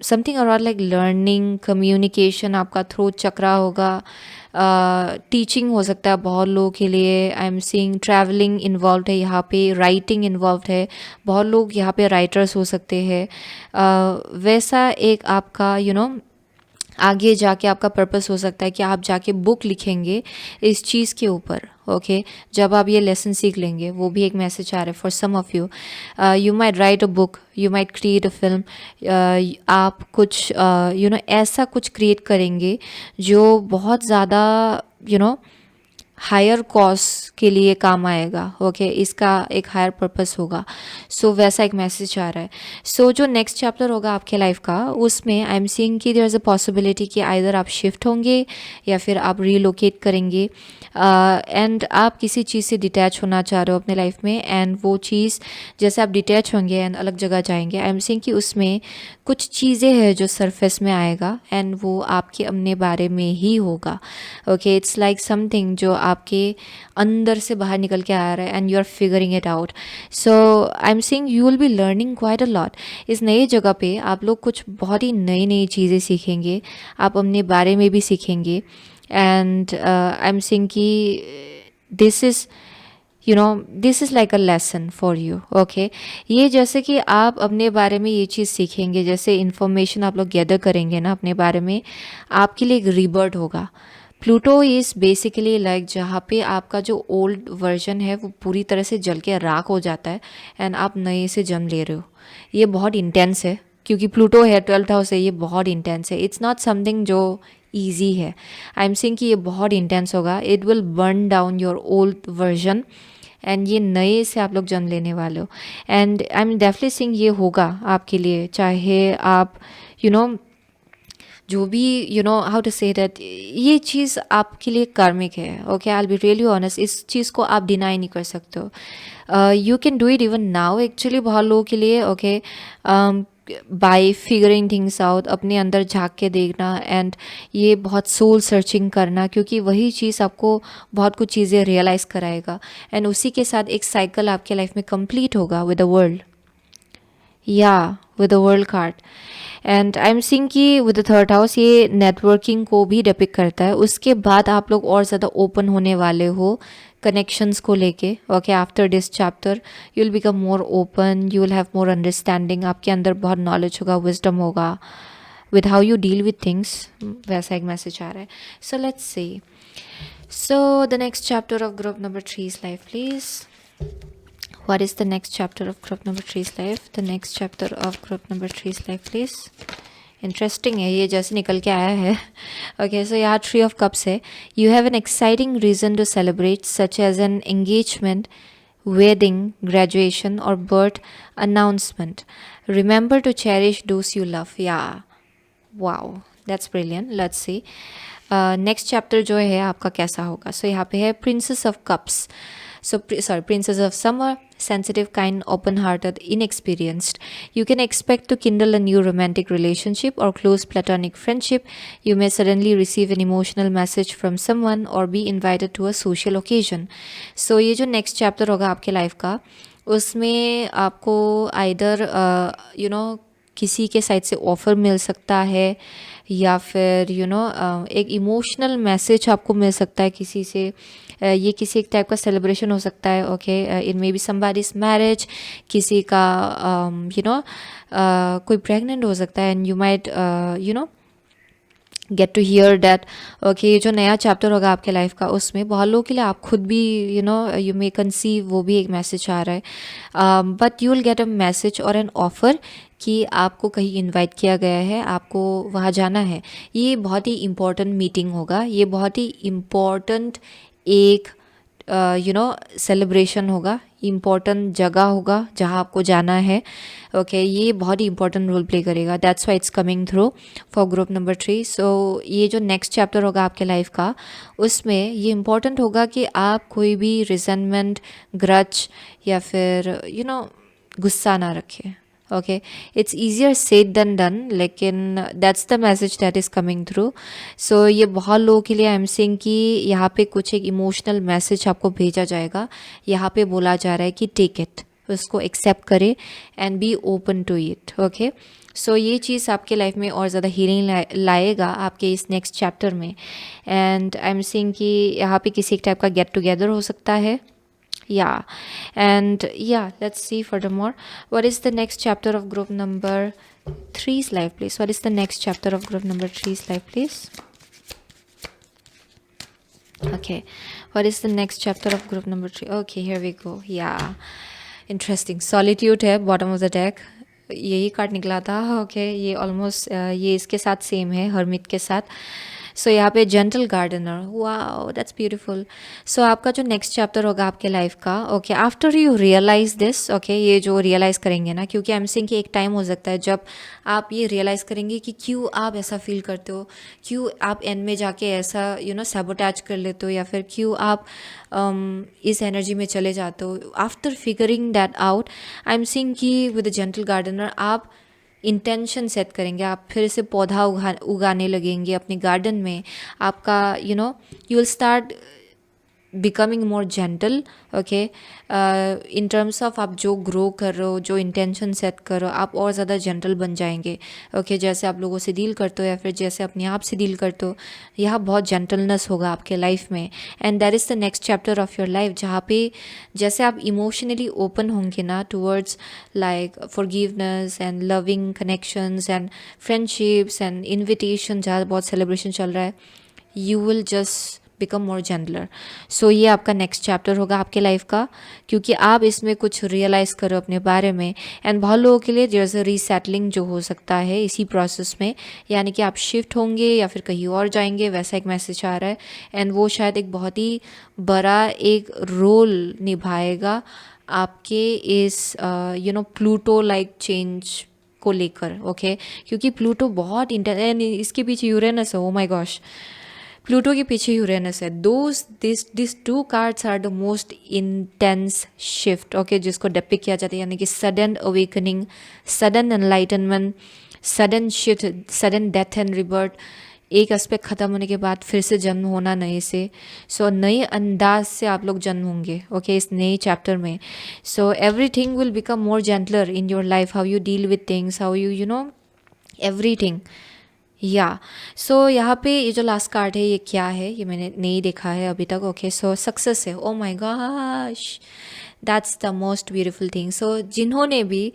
something around like learning, communication आपका थ्रोट चक्रा होगा, टीचिंग हो सकता है बहुत लोगों के लिए. I am seeing travelling involve है यहाँ पे, राइटिंग इन्वॉल्व है, बहुत लोग यहाँ पे राइटर्स हो सकते हैं. वैसा एक आपका आगे जाके आपका पर्पस हो सकता है कि आप जाके बुक लिखेंगे इस चीज़ के ऊपर. ओके, जब आप ये लेसन सीख लेंगे, वो भी एक मैसेज आ रहा है for some of you. You might write a book, you might create a film. आप कुछ ऐसा कुछ क्रिएट करेंगे जो बहुत ज़्यादा हायर कॉज के लिए काम आएगा. ओके, इसका एक हायर पर्पस होगा. सो वैसा एक मैसेज आ रहा है. सो जो नेक्स्ट चैप्टर होगा आपके लाइफ का, उसमें आई एम सीइंग कि देयर इज़ अ पॉसिबिलिटी कि आइदर आप शिफ्ट होंगे या फिर आप रीलोकेट करेंगे, एंड आप किसी चीज़ से डिटैच होना चाह रहे हो अपने लाइफ में, एंड वो चीज़ जैसे आप डिटैच होंगे एंड अलग जगह जाएंगे, आई एम सीइंग कि उसमें कुछ चीज़ें हैं जो सरफेस में आएगा, एंड वो आपके अपने बारे में ही होगा. ओके, इट्स लाइक समथिंग जो आपके अंदर से बाहर निकल के आ रहा है, and you are figuring it out. So I am seeing you will be learning quite a lot. इस नई जगह पे आप लोग कुछ बहुत ही नई नई चीज़ें सीखेंगे, आप अपने बारे में भी सीखेंगे. एंड आई एम सीइंग कि this is like a lesson for you. Okay, ये जैसे कि आप अपने बारे में ये चीज़ सीखेंगे, जैसे इन्फॉर्मेशन आप लोग गैदर करेंगे ना अपने बारे में, आपके लिए एक रिबर्ट होगा. प्लूटो इज़ बेसिकली लाइक जहाँ पे आपका जो ओल्ड वर्जन है वो पूरी तरह से जल के राख हो जाता है, एंड आप नए से जन्म ले रहे हो. ये बहुत इंटेंस है क्योंकि प्लूटो है 12th हाउस है, ये बहुत इंटेंस है. इट्स नॉट समथिंग जो ईजी है. आई एम सेइंग कि ये बहुत इंटेंस होगा. It will burn down your old version, and ये नए से आप लोग जन्म लेने वाले हो. And I am definitely saying ये होगा आपके लिए, चाहे आप जो भी हाउ टू से दैट, ये चीज़ आपके लिए कार्मिक है. Okay, I will be really honest, इस चीज़ को आप डिनाई नहीं कर सकते हो. You can do it even now actually बहुत लोगों के लिए. Okay, by figuring things out, अपने अंदर झांक के देखना, एंड ये बहुत सोल सर्चिंग करना, क्योंकि वही चीज़ आपको बहुत कुछ चीज़ें रियलाइज़ कराएगा, एंड उसी के साथ एक साइकिल आपके लाइफ में कंप्लीट होगा विद द वर्ल्ड. या with the world card. And I am seeing कि विद द 3rd हाउस ये नेटवर्किंग को भी डिपिक्ट करता है. उसके बाद आप लोग और ज़्यादा ओपन होने वाले हो कनेक्शंस को लेके. Okay, after this chapter you will become more open, you will have more understanding, आपके अंदर बहुत नॉलेज होगा, विजडम होगा with how you deal with things. वैसा एक मैसेज आ रहा है. So let's C. So the next chapter of group number three's life, please. What is the next chapter of group number three's life? The next chapter of group number three's life, please. Interesting है ये, जैसे निकल के आया है. ओके, सो यहाँ थ्री ऑफ कप्स है. You have an exciting reason to celebrate such as an engagement, wedding, graduation, or birth announcement. Remember to cherish those you love. Yeah. Wow. That's brilliant. Let's see. Next chapter जो है आपका कैसा होगा. सो यहाँ पे है princess of cups. So, Princess of Summer, sensitive, kind, open-hearted, inexperienced. You can expect to kindle a new romantic relationship or close platonic friendship. You may suddenly receive an emotional message from someone or be invited to a social occasion. So, ये जो next chapter होगा आपके life का, उसमें आपको either किसी के साइड से ऑफ़र मिल सकता है, या फिर एक इमोशनल मैसेज आपको मिल सकता है किसी से. ये किसी एक टाइप का सेलिब्रेशन हो सकता है. Okay, it may be somebody's marriage, किसी का कोई प्रेग्नेंट हो सकता है, and you might get to hear that. Okay, ये जो नया चैप्टर होगा आपके लाइफ का, उसमें बहुत लोगों के लिए आप खुद भी यू मे कंसीव, वो भी एक मैसेज आ रहा है. But you will get a message और एन ऑफर कि आपको कहीं इनवाइट किया गया है, आपको वहाँ जाना है. ये बहुत ही इम्पॉर्टेंट मीटिंग होगा, ये बहुत ही इम्पॉर्टेंट एक सेलिब्रेशन होगा, इम्पॉर्टेंट जगह होगा जहाँ आपको जाना है. ओके, ये बहुत ही इंपॉर्टेंट रोल प्ले करेगा. That's why it's coming through for group number 3. सो ये जो नेक्स्ट चैप्टर होगा आपके लाइफ का, उसमें ये इम्पॉर्टेंट होगा कि आप कोई भी रिजेंटमेंट, ग्रच या फिर गुस्सा ना रखें. Okay, it's easier said than done, लेकिन that's the message that is coming through. So ये बहुत लोगों के लिए आई एम सेइंग कि यहाँ पे कुछ एक इमोशनल मैसेज आपको भेजा जाएगा. यहाँ पे बोला जा रहा है कि टेक इट, उसको एक्सेप्ट करें and be open to it. Okay, so ये चीज़ आपके लाइफ में और ज़्यादा हीलिंग लाएगा आपके इस नेक्स्ट चैप्टर में. एंड आई एम सेइंग कि यहाँ पे किसी एक टाइप का गेट टुगेदर हो सकता है. Yeah, and yeah, let's see furthermore. What is the next chapter of group number 3's life, please? What is the next chapter of group number 3's life, please? Okay, what is the next chapter of group number 3? Okay, here we go. Yeah, interesting. Solitude है bottom of the deck. यही कार्ड निकला था. ओके, ये ऑलमोस्ट ये इसके साथ सेम है, हर्मिट के साथ. सो यहाँ पे gentle gardener. Wow, that's beautiful. So आपका जो नेक्स्ट चैप्टर होगा आपके लाइफ का, okay, after you realise this, okay, ये जो रियलाइज़ करेंगे ना, क्योंकि आई एम सेइंग कि एक टाइम हो सकता है जब आप ये रियलाइज़ करेंगे कि क्यों आप ऐसा फील करते हो, क्यों आप एंड में जाके ऐसा सैबोटैज कर लेते हो, या फिर क्यों आप इस एनर्जी में चले जाते हो. After figuring that out, I am saying कि विद द जेंटल गार्डनर आप इंटेंशन सेट करेंगे, आप फिर से पौधा उगाने लगेंगे अपने गार्डन में. आपका you will start becoming more gentle. Okay, in terms of आप जो ग्रो कर रहे हो, जो इंटेंशन सेट कर रहे हो, आप और ज़्यादा जेंटल बन जाएंगे. ओके, जैसे आप लोगों से डील करते हो या फिर जैसे अपने आप से डील करते हो, यहाँ बहुत जेंटलनेस होगा आपके लाइफ में. And that is the next chapter of your life, जहाँ पे जैसे आप इमोशनली ओपन होंगे ना towards like forgiveness and loving connections and friendships and invitation, जहाँ बहुत सेलिब्रेशन चल रहा है, you will just become more gentler. So ये आपका नेक्स्ट चैप्टर होगा आपके लाइफ का, क्योंकि आप इसमें कुछ रियलाइज़ करो अपने बारे में. एंड बहुत लोगों के लिए जैसे रीसेटलिंग जो हो सकता है इसी प्रोसेस में, यानी कि आप शिफ्ट होंगे या फिर कहीं और जाएंगे, वैसा एक मैसेज आ रहा है. एंड वो शायद एक बहुत ही बड़ा एक रोल निभाएगा आपके इस प्लूटो लाइक चेंज को लेकर. ओके, क्योंकि प्लूटो बहुत इसके पीछे यूरेनस है. ओ माय गॉश, प्लूटो के पीछे यूरेनस है. This two cards are the most intense shift. Okay, जिसको डिपिक्ट किया जाता है, यानी कि sudden awakening, sudden enlightenment, sudden shift, sudden death and rebirth. एक एस्पेक्ट ख़त्म होने के बाद फिर से जन्म होना नए से. सो नए अंदाज से आप लोग जन्म होंगे. ओके, इस नए चैप्टर में. So everything will become more gentler in your life. How you deal with things, how you everything. या सो यहाँ पे ये जो लास्ट कार्ड है ये क्या है, ये मैंने नहीं देखा है अभी तक. ओके, सो सक्सेस है. Oh my gosh, that's the most beautiful thing. So जिन्होंने भी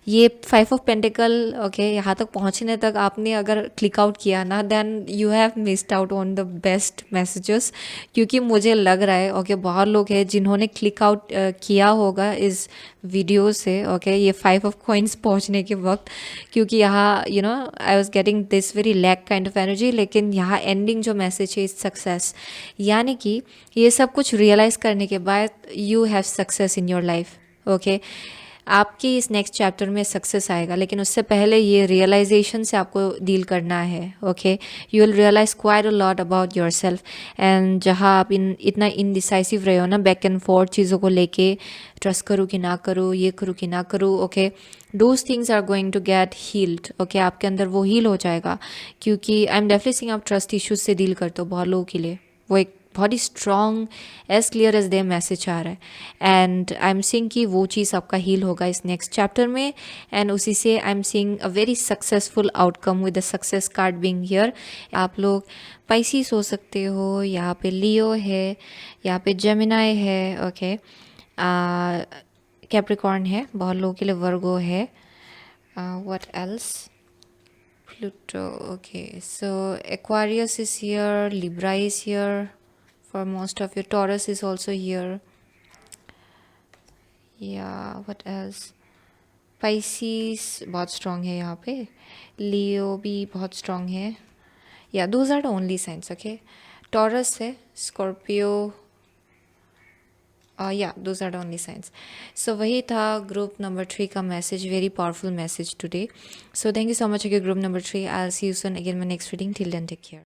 ये 5 ऑफ पेंटिकल ओके यहाँ तक पहुँचने तक आपने अगर क्लिक आउट किया ना, then you have missed out on the best messages. क्योंकि मुझे लग रहा है ओके बहुत लोग हैं जिन्होंने क्लिक आउट किया होगा इस वीडियो से ओके ये 5 ऑफ कॉइन्स पहुँचने के वक्त. क्योंकि यहाँ I was getting this very lack kind of energy. लेकिन यहाँ एंडिंग जो मैसेज है इज सक्सेस. यानी कि ये सब कुछ रियलाइज़ करने के बाद you have success in your life. Okay आपकी इस नेक्स्ट चैप्टर में सक्सेस आएगा, लेकिन उससे पहले ये रियलाइजेशन से आपको डील करना है. Okay you will realise quite a lot about yourself. And जहाँ आप इतना इनडिसाइसिव रहे हो ना, बैक एंड फोर्थ चीज़ों को लेके, ट्रस्ट करूँ कि ना करूँ, ये करूँ कि ना करूँ, okay those things are going to get healed. Okay आपके अंदर वो हील हो जाएगा. क्योंकि आई एम डेफिनेटली सीइंग आप ट्रस्ट इश्यूज से डील करते हो बहुत लोगों के लिए. वो एक बहुत ही strong as clear as day message आ रहा है. एंड आई एम सीइंग कि वो चीज़ आपका हील होगा इस नेक्स्ट चैप्टर में. एंड उसी से आई am seeing a very successful outcome with the success card being here. आप लोग पाइसिस हो सकते हो, यहाँ पे लियो है, यहाँ पे जेमिनाई है, ओके कैप्रिकॉर्न है, बहुत लोगों के लिए वर्गो है. What else, Pluto, okay. So Aquarius is here, Libra is here for most of you. Taurus is also here. Yeah, what else? Pisces बहुत strong है यहाँ पे. Leo भी बहुत strong है. Yeah, those are the only signs, okay? Taurus है, Scorpio. Yeah, those are the only signs. So वही था group number 3 का message. Very powerful message today. So thank you so much, okay, group number 3. I'll see you soon again in my next reading. Till then, take care.